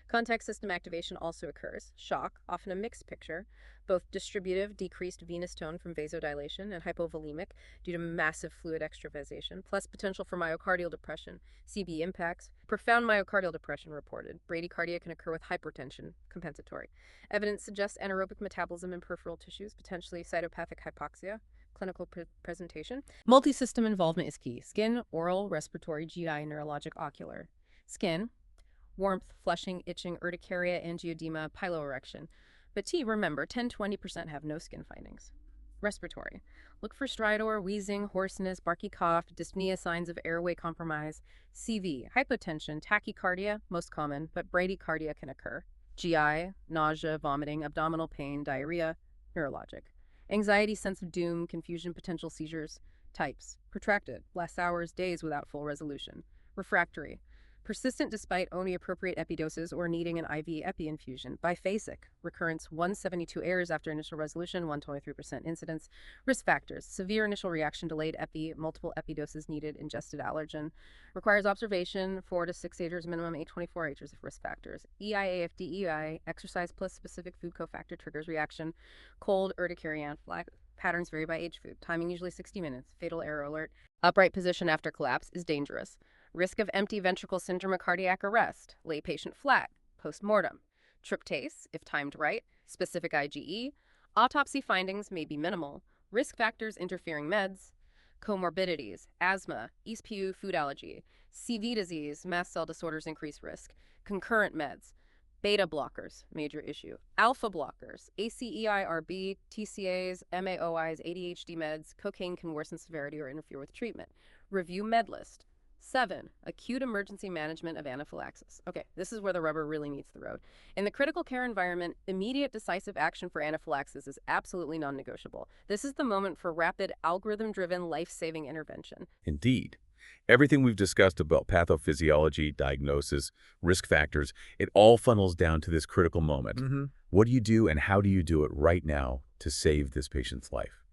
Contact system activation also occurs. Shock, often a mixed picture, both distributive, decreased venous tone from vasodilation, and hypovolemic due to massive fluid extravasation, plus potential for myocardial depression. CB impacts, profound myocardial depression reported. Bradycardia can occur with hypertension, compensatory. Evidence suggests anaerobic metabolism in peripheral tissues, potentially cytopathic hypoxia. Clinical presentation. Multi-system involvement is key. Skin, oral, respiratory, GI, neurologic, ocular. Skin, warmth, flushing, itching, urticaria, angioedema, piloerection. But remember, 10-20% have no skin findings. Respiratory. Look for stridor, wheezing, hoarseness, barky cough, dyspnea, signs of airway compromise. CV, hypotension, tachycardia, most common, but bradycardia can occur. GI, nausea, vomiting, abdominal pain, diarrhea, neurologic. Anxiety, sense of doom, confusion, potential seizures. Types. Protracted, lasts hours, days without full resolution. Refractory. Persistent despite only appropriate epidoses or needing an IV epi infusion. Biphasic. Recurrence 172 errors after initial resolution, 123% incidence. Risk factors. Severe initial reaction, delayed epi, multiple epidoses needed, ingested allergen. Requires observation, 4 to 6 agers minimum, 824 agers if risk factors. EIAFDEI, exercise plus specific food cofactor triggers reaction. Cold, urticaria, anaphylaxis. Patterns vary by age food. Timing usually 60 minutes. Fatal error alert. Upright position after collapse is dangerous. Risk of empty ventricle syndrome or cardiac arrest. Lay patient flat. Post-mortem. Tryptase, if timed right. Specific IgE. Autopsy findings may be minimal. Risk factors, interfering meds. Comorbidities. Asthma, ESPU, food allergy. CV disease, mast cell disorders increase risk. Concurrent meds. Beta blockers, major issue. Alpha blockers, ACEIRB, TCAs, MAOIs, ADHD meds. Cocaine can worsen severity or interfere with treatment. Review med list. 7. Acute emergency management of anaphylaxis. Okay, this is where the rubber really meets the road. In the critical care environment, immediate decisive action for anaphylaxis is absolutely non-negotiable. This is the moment for rapid, algorithm-driven, life-saving intervention. Indeed. Everything we've discussed about pathophysiology, diagnosis, risk factors, it all funnels down to this critical moment. What do you do and how do you do it right now to save this patient's life?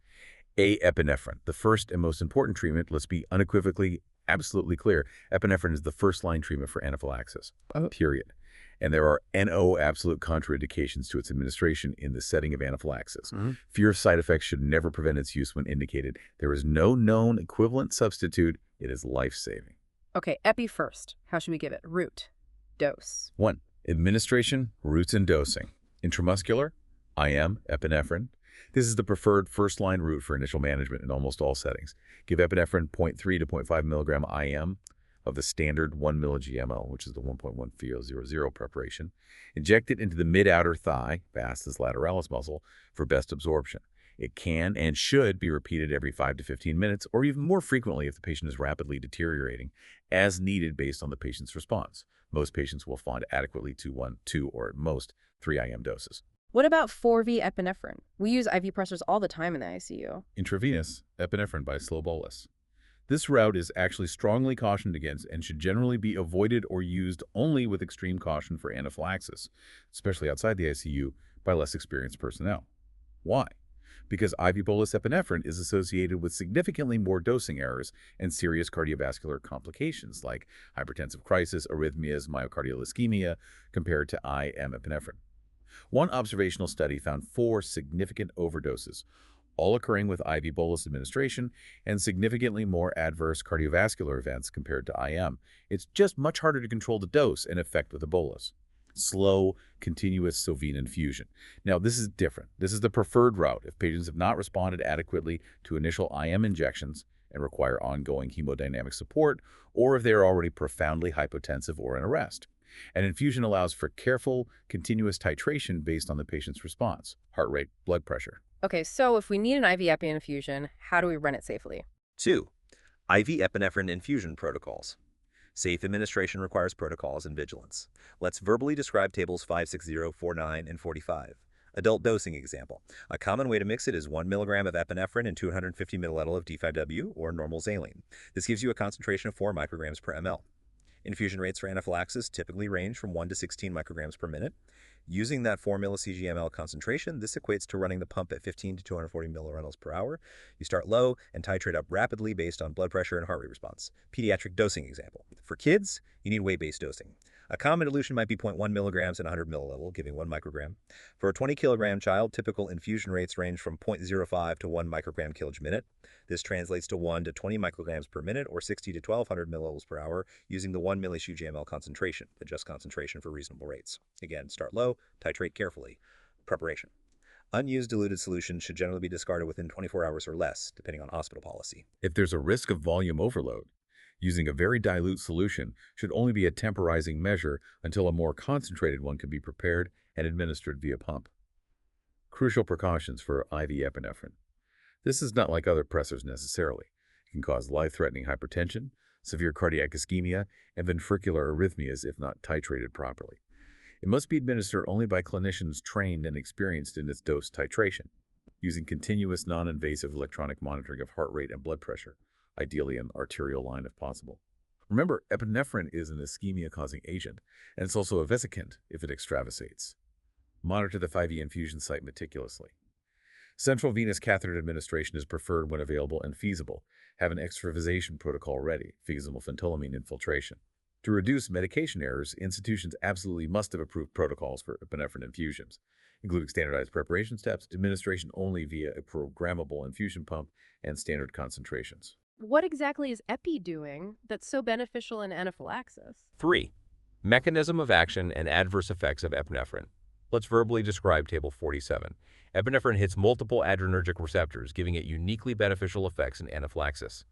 A, epinephrine, the first and most important treatment. Let's be unequivocally, absolutely clear. Epinephrine is the first-line treatment for anaphylaxis, period. And there are no absolute contraindications to its administration in the setting of anaphylaxis. Fear of side effects should never prevent its use when indicated. There is no known equivalent substitute. It is life-saving. Okay, epi first. How should we give it? Route. Dose. 1. Administration, routes, and dosing. Intramuscular, IM, epinephrine. This is the preferred first-line route for initial management in almost all settings. Give epinephrine 0.3 to 0.5 milligram IM of the standard 1 milligml, which is the 1.1000 preparation. Inject it into the mid-outer thigh, vastus lateralis muscle, for best absorption. It can and should be repeated every 5 to 15 minutes, or even more frequently if the patient is rapidly deteriorating, as needed based on the patient's response. Most patients will respond adequately to 1, 2, or at most 3 IM doses. What about 4V epinephrine? We use IV pressors all the time in the ICU. Intravenous epinephrine by slow bolus. This route is actually strongly cautioned against and should generally be avoided or used only with extreme caution for anaphylaxis, especially outside the ICU by less experienced personnel. Why? Because IV bolus epinephrine is associated with significantly more dosing errors and serious cardiovascular complications like hypertensive crisis, arrhythmias, myocardial ischemia compared to IM epinephrine. One observational study found 4 significant overdoses, all occurring with IV bolus administration, and significantly more adverse cardiovascular events compared to IM. It's just much harder to control the dose and effect with a bolus. Slow, continuous Sovine infusion. Now, this is different. This is the preferred route if patients have not responded adequately to initial IM injections and require ongoing hemodynamic support, or if they are already profoundly hypotensive or in arrest. An infusion allows for careful, continuous titration based on the patient's response, heart rate, blood pressure. Okay, so if we need an IV epi infusion, how do we run it safely? 2. IV epinephrine infusion protocols. Safe administration requires protocols and vigilance. Let's verbally describe tables 560, 49, and 45. Adult dosing example. A common way to mix it is 1 milligram of epinephrine and 250 milliliter of D5W or normal saline. This gives you a concentration of 4 micrograms per ml. Infusion rates for anaphylaxis typically range from 1 to 16 micrograms per minute. Using that 4 millicgml concentration, this equates to running the pump at 15 to 240 millirentals per hour. You start low and titrate up rapidly based on blood pressure and heart rate response. Pediatric dosing example. For kids, you need weight-based dosing. A common dilution might be 0.1 milligrams in 100 milliliter, giving 1 microgram. For a 20-kilogram child, typical infusion rates range from 0.05 to 1 microgram kg minute. This translates to 1 to 20 micrograms per minute or 60 to 1200 milliliters per hour using the 1 milligml concentration, the just concentration for reasonable rates. Again, start low, titrate carefully. Preparation. Unused diluted solution should generally be discarded within 24 hours or less, depending on hospital policy. If there's a risk of volume overload, using a very dilute solution should only be a temporizing measure until a more concentrated one can be prepared and administered via pump. Crucial precautions for IV epinephrine. This is not like other pressors necessarily. It can cause life-threatening hypertension, severe cardiac ischemia, and ventricular arrhythmias if not titrated properly. It must be administered only by clinicians trained and experienced in its dose titration, using continuous non-invasive electronic monitoring of heart rate and blood pressure, ideally an arterial line if possible. Remember, epinephrine is an ischemia-causing agent, and it's also a vesicant if it extravasates. Monitor the 5E infusion site meticulously. Central venous catheter administration is preferred when available and feasible. Have an extravasation protocol ready, feasible phentolamine infiltration. To reduce medication errors, institutions absolutely must have approved protocols for epinephrine infusions, including standardized preparation steps, administration only via a programmable infusion pump, and standard concentrations. What exactly is epi doing that's so beneficial in anaphylaxis? 3. Mechanism of action and adverse effects of epinephrine. Let's verbally describe Table 47. Epinephrine hits multiple adrenergic receptors, giving it uniquely beneficial effects in anaphylaxis.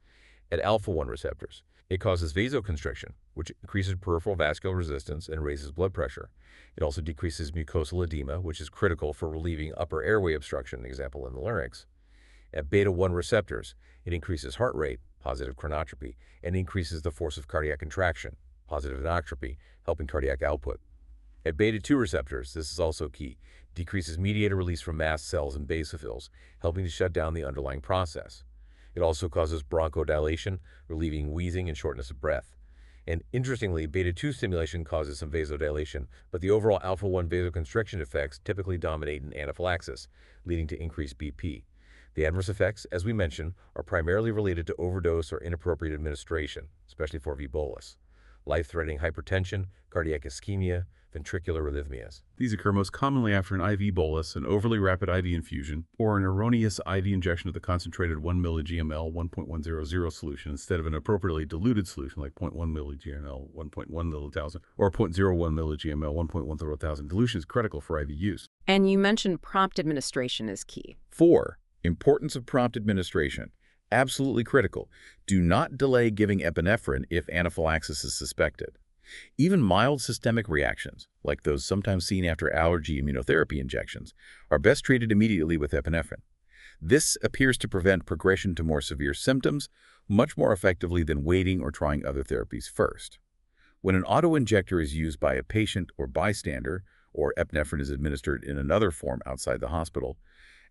At alpha-1 receptors, it causes vasoconstriction, which increases peripheral vascular resistance and raises blood pressure. It also decreases mucosal edema, which is critical for relieving upper airway obstruction, example in the larynx. At beta-1 receptors, it increases heart rate, positive chronotropy, and increases the force of cardiac contraction, positive inotropy, helping cardiac output. At beta-2 receptors, this is also key, decreases mediator release from mast cells and basophils, helping to shut down the underlying process. It also causes bronchodilation, relieving wheezing and shortness of breath. And interestingly, beta-2 stimulation causes some vasodilation, but the overall alpha-1 vasoconstriction effects typically dominate in anaphylaxis, leading to increased BP. The adverse effects, as we mentioned, are primarily related to overdose or inappropriate administration, especially for IV bolus. Life-threatening hypertension, cardiac ischemia, ventricular arrhythmias. These occur most commonly after an IV bolus, an overly rapid IV infusion, or an erroneous IV injection of the concentrated 1 mg/ml 1.100 solution instead of an appropriately diluted solution like 0.1 mg/ml 1.1 milliliters or 0.01 mg/ml 1.10 thousand. Dilution is critical for IV use. And you mentioned prompt administration is key. 4. Importance of prompt administration. Absolutely critical. Do not delay giving epinephrine if anaphylaxis is suspected. Even mild systemic reactions, like those sometimes seen after allergy immunotherapy injections, are best treated immediately with epinephrine. This appears to prevent progression to more severe symptoms much more effectively than waiting or trying other therapies first. When an autoinjector is used by a patient or bystander, or epinephrine is administered in another form outside the hospital,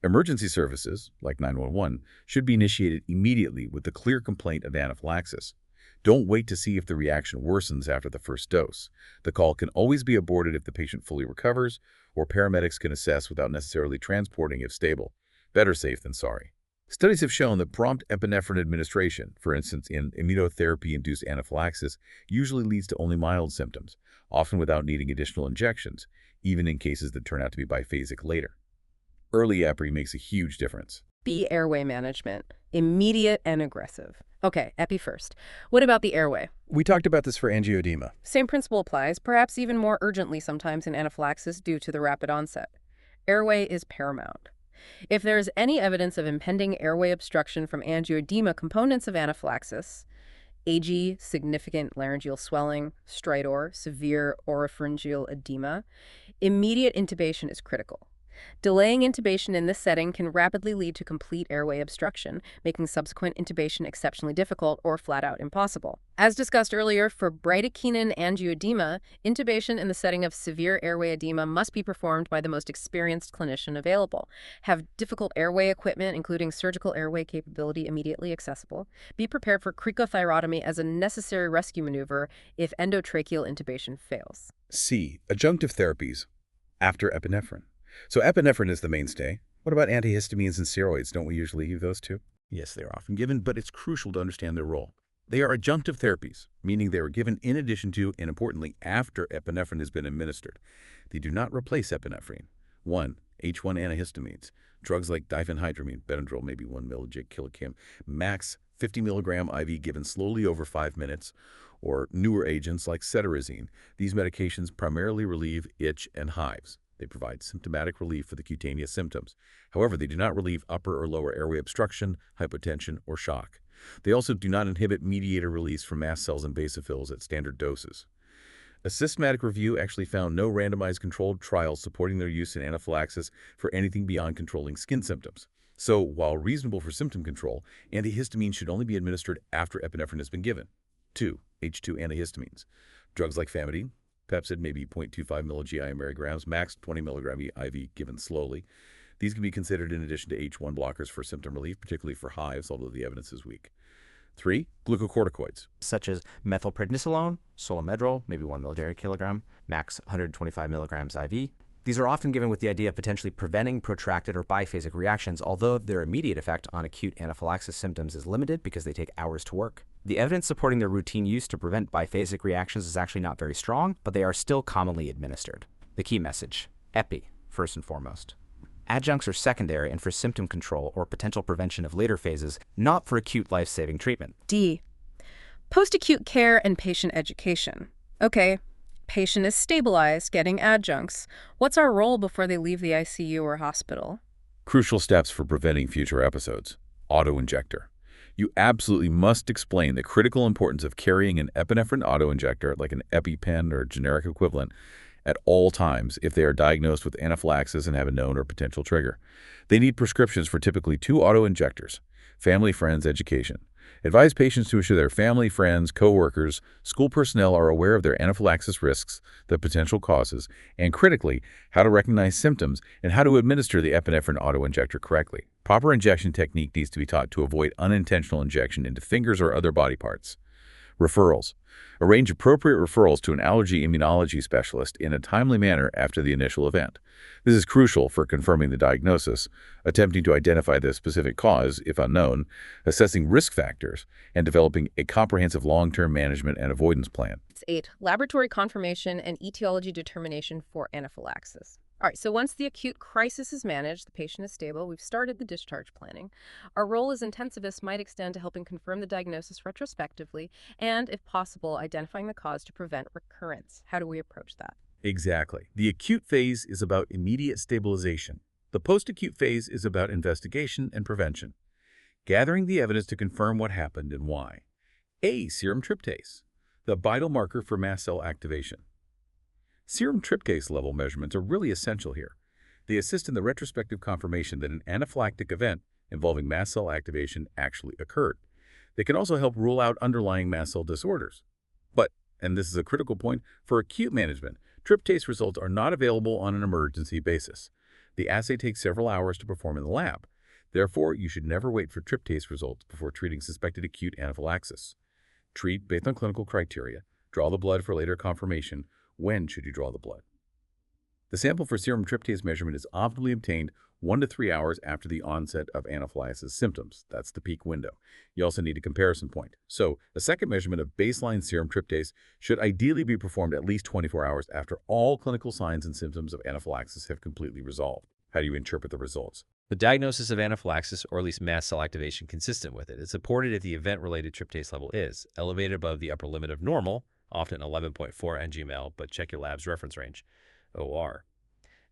emergency services, like 911, should be initiated immediately with the clear complaint of anaphylaxis. Don't wait to see if the reaction worsens after the first dose. The call can always be aborted if the patient fully recovers, or paramedics can assess without necessarily transporting if stable. Better safe than sorry. Studies have shown that prompt epinephrine administration, for instance in immunotherapy-induced anaphylaxis, usually leads to only mild symptoms, often without needing additional injections, even in cases that turn out to be biphasic later. Early epi makes a huge difference. B, airway management. Immediate and aggressive. Okay, epi first. What about the airway? We talked about this for angioedema. Same principle applies, perhaps even more urgently sometimes in anaphylaxis due to the rapid onset. Airway is paramount. If there is any evidence of impending airway obstruction from angioedema components of anaphylaxis, AG, significant laryngeal swelling, stridor, severe oropharyngeal edema, immediate intubation is critical. Delaying intubation in this setting can rapidly lead to complete airway obstruction, making subsequent intubation exceptionally difficult or flat-out impossible. As discussed earlier, for bradykinin angioedema, intubation in the setting of severe airway edema must be performed by the most experienced clinician available. Have difficult airway equipment, including surgical airway capability, immediately accessible. Be prepared for cricothyrotomy as a necessary rescue maneuver if endotracheal intubation fails. C. Adjunctive therapies after epinephrine. So epinephrine is the mainstay. What about antihistamines and steroids? Don't we usually use those too? Yes, they are often given, but it's crucial to understand their role. They are adjunctive therapies, meaning they are given in addition to, and importantly, after epinephrine has been administered. They do not replace epinephrine. 1. H1 antihistamines. Drugs like diphenhydramine, Benadryl, maybe 1 mg/kg, max 50 mg IV given slowly over 5 minutes, or newer agents like cetirizine. These medications primarily relieve itch and hives. They provide symptomatic relief for the cutaneous symptoms. However, they do not relieve upper or lower airway obstruction, hypotension, or shock. They also do not inhibit mediator release from mast cells and basophils at standard doses. A systematic review actually found no randomized controlled trials supporting their use in anaphylaxis for anything beyond controlling skin symptoms. So, while reasonable for symptom control, antihistamine should only be administered after epinephrine has been given. 2. H2 antihistamines. Drugs like famotidine, Pepsid, maybe 0.25 mg/mg, max 20 mg IV given slowly. These can be considered in addition to H1 blockers for symptom relief, particularly for hives, although the evidence is weak. 3. Glucocorticoids. Such as methylprednisolone, Solomedrol, maybe 1 mg/kg, max 125 mg IV. These are often given with the idea of potentially preventing protracted or biphasic reactions, although their immediate effect on acute anaphylaxis symptoms is limited because they take hours to work. The evidence supporting their routine use to prevent biphasic reactions is actually not very strong, but they are still commonly administered. The key message: epi, first and foremost. Adjuncts are secondary and for symptom control or potential prevention of later phases, not for acute life-saving treatment. D. Post-acute care and patient education. Okay, patient is stabilized, getting adjuncts. What's our role before they leave the ICU or hospital? Crucial steps for preventing future episodes. Autoinjector. You absolutely must explain the critical importance of carrying an epinephrine autoinjector, like an EpiPen or generic equivalent, at all times if they are diagnosed with anaphylaxis and have a known or potential trigger. They need prescriptions for typically 2 autoinjectors. Family, friends, education. Advise patients to ensure their family, friends, coworkers, school personnel are aware of their anaphylaxis risks, the potential causes, and critically, how to recognize symptoms and how to administer the epinephrine autoinjector correctly. Proper injection technique needs to be taught to avoid unintentional injection into fingers or other body parts. Referrals. Arrange appropriate referrals to an allergy immunology specialist in a timely manner after the initial event. This is crucial for confirming the diagnosis, attempting to identify the specific cause, if unknown, assessing risk factors, and developing a comprehensive long-term management and avoidance plan. It's 8. Laboratory confirmation and etiology determination for anaphylaxis. All right, so once the acute crisis is managed, the patient is stable, we've started the discharge planning. Our role as intensivists might extend to helping confirm the diagnosis retrospectively and, if possible, identifying the cause to prevent recurrence. How do we approach that? Exactly. The acute phase is about immediate stabilization. The post-acute phase is about investigation and prevention, gathering the evidence to confirm what happened and why. A. Serum tryptase, the vital marker for mast cell activation. Serum tryptase level measurements are really essential here. They assist in the retrospective confirmation that an anaphylactic event involving mast cell activation actually occurred. They can also help rule out underlying mast cell disorders. But, and this is a critical point, for acute management, tryptase results are not available on an emergency basis. The assay takes several hours to perform in the lab. Therefore, you should never wait for tryptase results before treating suspected acute anaphylaxis. Treat based on clinical criteria. Draw the blood for later confirmation. When should you draw the blood? The sample for serum tryptase measurement is optimally obtained 1 to 3 hours after the onset of anaphylaxis symptoms. That's the peak window. You also need a comparison point. So, a second measurement of baseline serum tryptase should ideally be performed at least 24 hours after all clinical signs and symptoms of anaphylaxis have completely resolved. How do you interpret the results? The diagnosis of anaphylaxis, or at least mast cell activation consistent with it, is supported if the event-related tryptase level is elevated above the upper limit of normal, often 11.4 ng/ml, but check your lab's reference range, OR.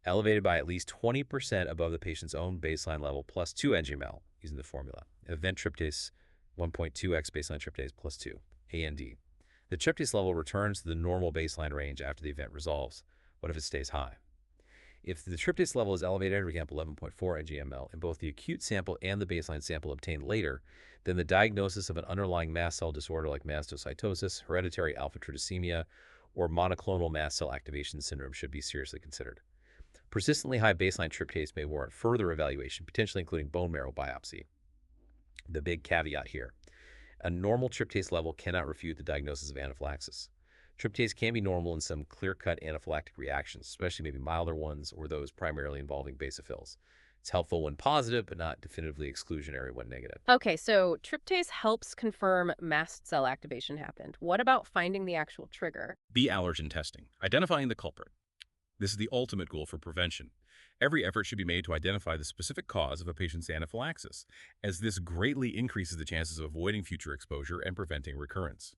Elevated by at least 20% above the patient's own baseline level plus 2 ng/ml, using the formula. Event tryptase 1.2x baseline tryptase plus 2, AND. The tryptase level returns to the normal baseline range after the event resolves. What if it stays high? If the tryptase level is elevated, for example, 11.4 ng/ml, in both the acute sample and the baseline sample obtained later, then the diagnosis of an underlying mast cell disorder like mastocytosis, hereditary alpha-tryptosemia, or monoclonal mast cell activation syndrome should be seriously considered. Persistently high baseline tryptase may warrant further evaluation, potentially including bone marrow biopsy. The big caveat here: a normal tryptase level cannot refute the diagnosis of anaphylaxis. Tryptase can be normal in some clear-cut anaphylactic reactions, especially maybe milder ones or those primarily involving basophils. It's helpful when positive, but not definitively exclusionary when negative. Okay, so tryptase helps confirm mast cell activation happened. What about finding the actual trigger? B. Allergen testing, identifying the culprit. This is the ultimate goal for prevention. Every effort should be made to identify the specific cause of a patient's anaphylaxis, as this greatly increases the chances of avoiding future exposure and preventing recurrence.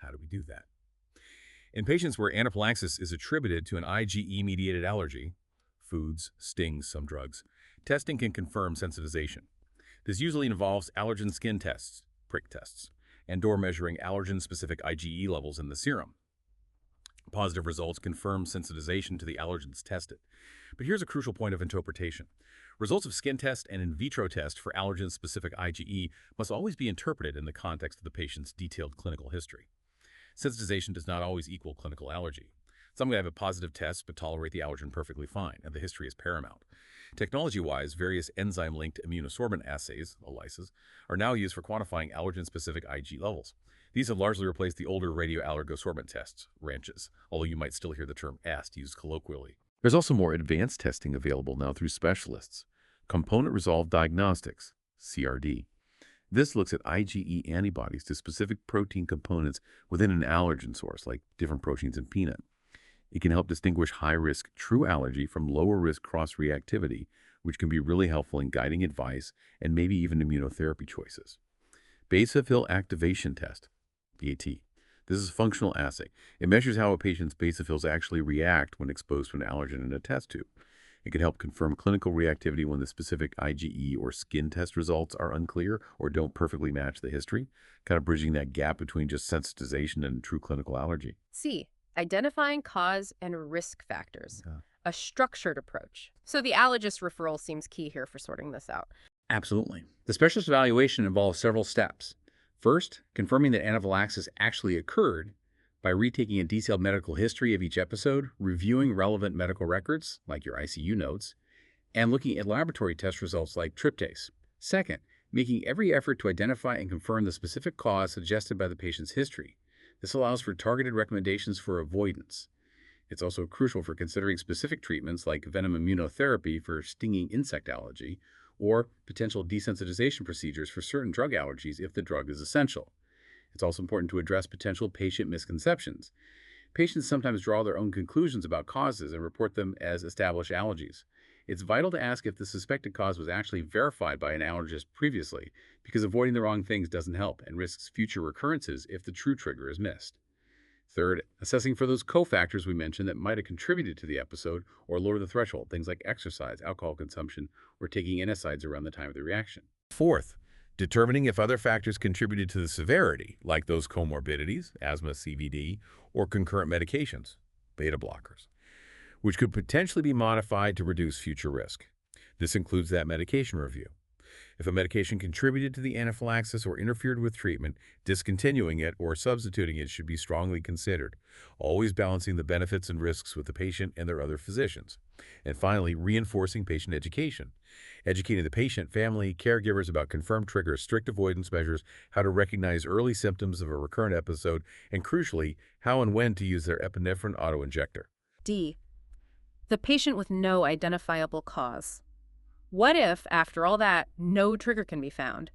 How do we do that? In patients where anaphylaxis is attributed to an IgE-mediated allergy, foods, stings, some drugs, testing can confirm sensitization. This usually involves allergen skin tests, prick tests, and/or measuring allergen-specific IgE levels in the serum. Positive results confirm sensitization to the allergens tested. But here's a crucial point of interpretation. Results of skin test and in vitro test for allergen-specific IgE must always be interpreted in the context of the patient's detailed clinical history. Sensitization does not always equal clinical allergy. Some have a positive test but tolerate the allergen perfectly fine, and the history is paramount. Technology-wise, various enzyme-linked immunosorbent assays, ELISAs, are now used for quantifying allergen-specific Ig levels. These have largely replaced the older radioallergosorbent tests, RANCHs, although you might still hear the term AST used colloquially. There's also more advanced testing available now through specialists. Component-resolved diagnostics, CRD. This looks at IgE antibodies to specific protein components within an allergen source, like different proteins in peanut. It can help distinguish high-risk true allergy from lower-risk cross-reactivity, which can be really helpful in guiding advice and maybe even immunotherapy choices. Basophil activation test, BAT. This is a functional assay. It measures how a patient's basophils actually react when exposed to an allergen in a test tube. It can help confirm clinical reactivity when the specific IgE or skin test results are unclear or don't perfectly match the history, kind of bridging that gap between just sensitization and true clinical allergy. C. Identifying cause and risk factors. A structured approach. So the allergist referral seems key here for sorting this out. Absolutely. The specialist evaluation involves several steps. First, confirming that anaphylaxis actually occurred by retaking a detailed medical history of each episode, reviewing relevant medical records, like your ICU notes, and looking at laboratory test results like tryptase. Second, making every effort to identify and confirm the specific cause suggested by the patient's history. This allows for targeted recommendations for avoidance. It's also crucial for considering specific treatments like venom immunotherapy for stinging insect allergy or potential desensitization procedures for certain drug allergies if the drug is essential. It's also important to address potential patient misconceptions. Patients sometimes draw their own conclusions about causes and report them as established allergies. It's vital to ask if the suspected cause was actually verified by an allergist previously, because avoiding the wrong things doesn't help and risks future recurrences if the true trigger is missed. Third, assessing for those cofactors we mentioned that might have contributed to the episode or lower the threshold, things like exercise, alcohol consumption, or taking NSAIDs around the time of the reaction. Fourth, determining if other factors contributed to the severity, like those comorbidities, asthma, CVD, or concurrent medications, beta blockers, which could potentially be modified to reduce future risk. This includes that medication review. If a medication contributed to the anaphylaxis or interfered with treatment, discontinuing it or substituting it should be strongly considered, always balancing the benefits and risks with the patient and their other physicians. And finally, reinforcing patient education. Educating the patient, family, caregivers about confirmed triggers, strict avoidance measures, how to recognize early symptoms of a recurrent episode, and crucially, how and when to use their epinephrine autoinjector. D. The patient with no identifiable cause. What if, after all that, no trigger can be found?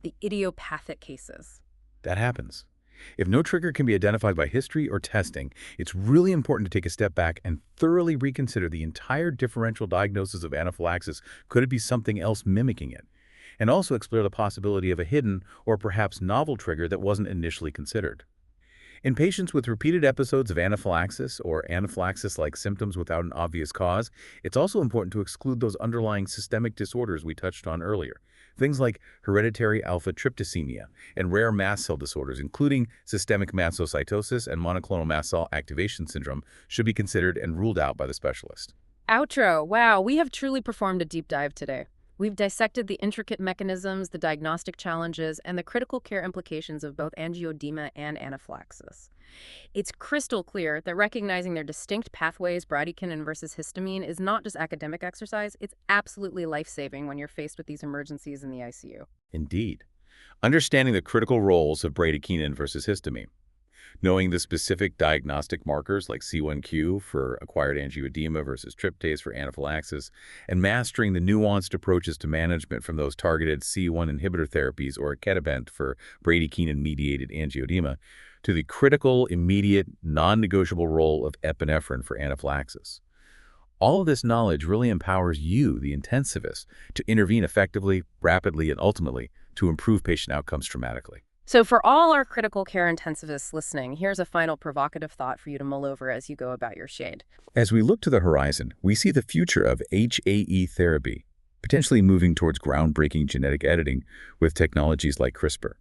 The idiopathic cases. That happens. If no trigger can be identified by history or testing, it's really important to take a step back and thoroughly reconsider the entire differential diagnosis of anaphylaxis. Could it be something else mimicking it? And also explore the possibility of a hidden or perhaps novel trigger that wasn't initially considered. In patients with repeated episodes of anaphylaxis or anaphylaxis-like symptoms without an obvious cause, it's also important to exclude those underlying systemic disorders we touched on earlier. Things like hereditary alpha-tryptosemia and rare mast cell disorders, including systemic mastocytosis and monoclonal mast cell activation syndrome, should be considered and ruled out by the specialist. Outro. Wow, we have truly performed a deep dive today. We've dissected the intricate mechanisms, the diagnostic challenges, and the critical care implications of both angioedema and anaphylaxis. It's crystal clear that recognizing their distinct pathways, bradykinin versus histamine, is not just academic exercise, it's absolutely life-saving when you're faced with these emergencies in the ICU. Indeed. Understanding the critical roles of bradykinin versus histamine. Knowing the specific diagnostic markers like C1q for acquired angioedema versus tryptase for anaphylaxis, and mastering the nuanced approaches to management from those targeted C1 inhibitor therapies or icatibant for bradykinin-mediated angioedema to the critical, immediate, non-negotiable role of epinephrine for anaphylaxis. All of this knowledge really empowers you, the intensivist, to intervene effectively, rapidly, and ultimately to improve patient outcomes dramatically. So for all our critical care intensivists listening, here's a final provocative thought for you to mull over as you go about your shade. As we look to the horizon, we see the future of HAE therapy, potentially moving towards groundbreaking genetic editing with technologies like CRISPR.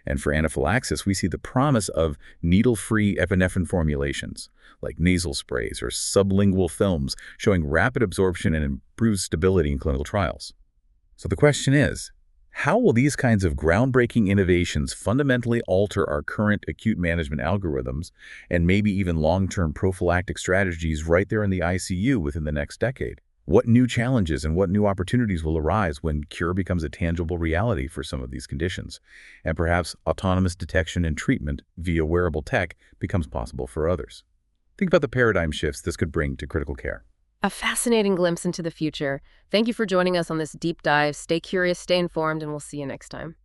And for anaphylaxis, we see the promise of needle-free epinephrine formulations, like nasal sprays or sublingual films, showing rapid absorption and improved stability in clinical trials. So the question is, how will these kinds of groundbreaking innovations fundamentally alter our current acute management algorithms and maybe even long-term prophylactic strategies right there in the ICU within the next decade? What new challenges and what new opportunities will arise when cure becomes a tangible reality for some of these conditions, and perhaps autonomous detection and treatment via wearable tech becomes possible for others? Think about the paradigm shifts this could bring to critical care. A fascinating glimpse into the future. Thank you for joining us on this deep dive. Stay curious, stay informed, and we'll see you next time.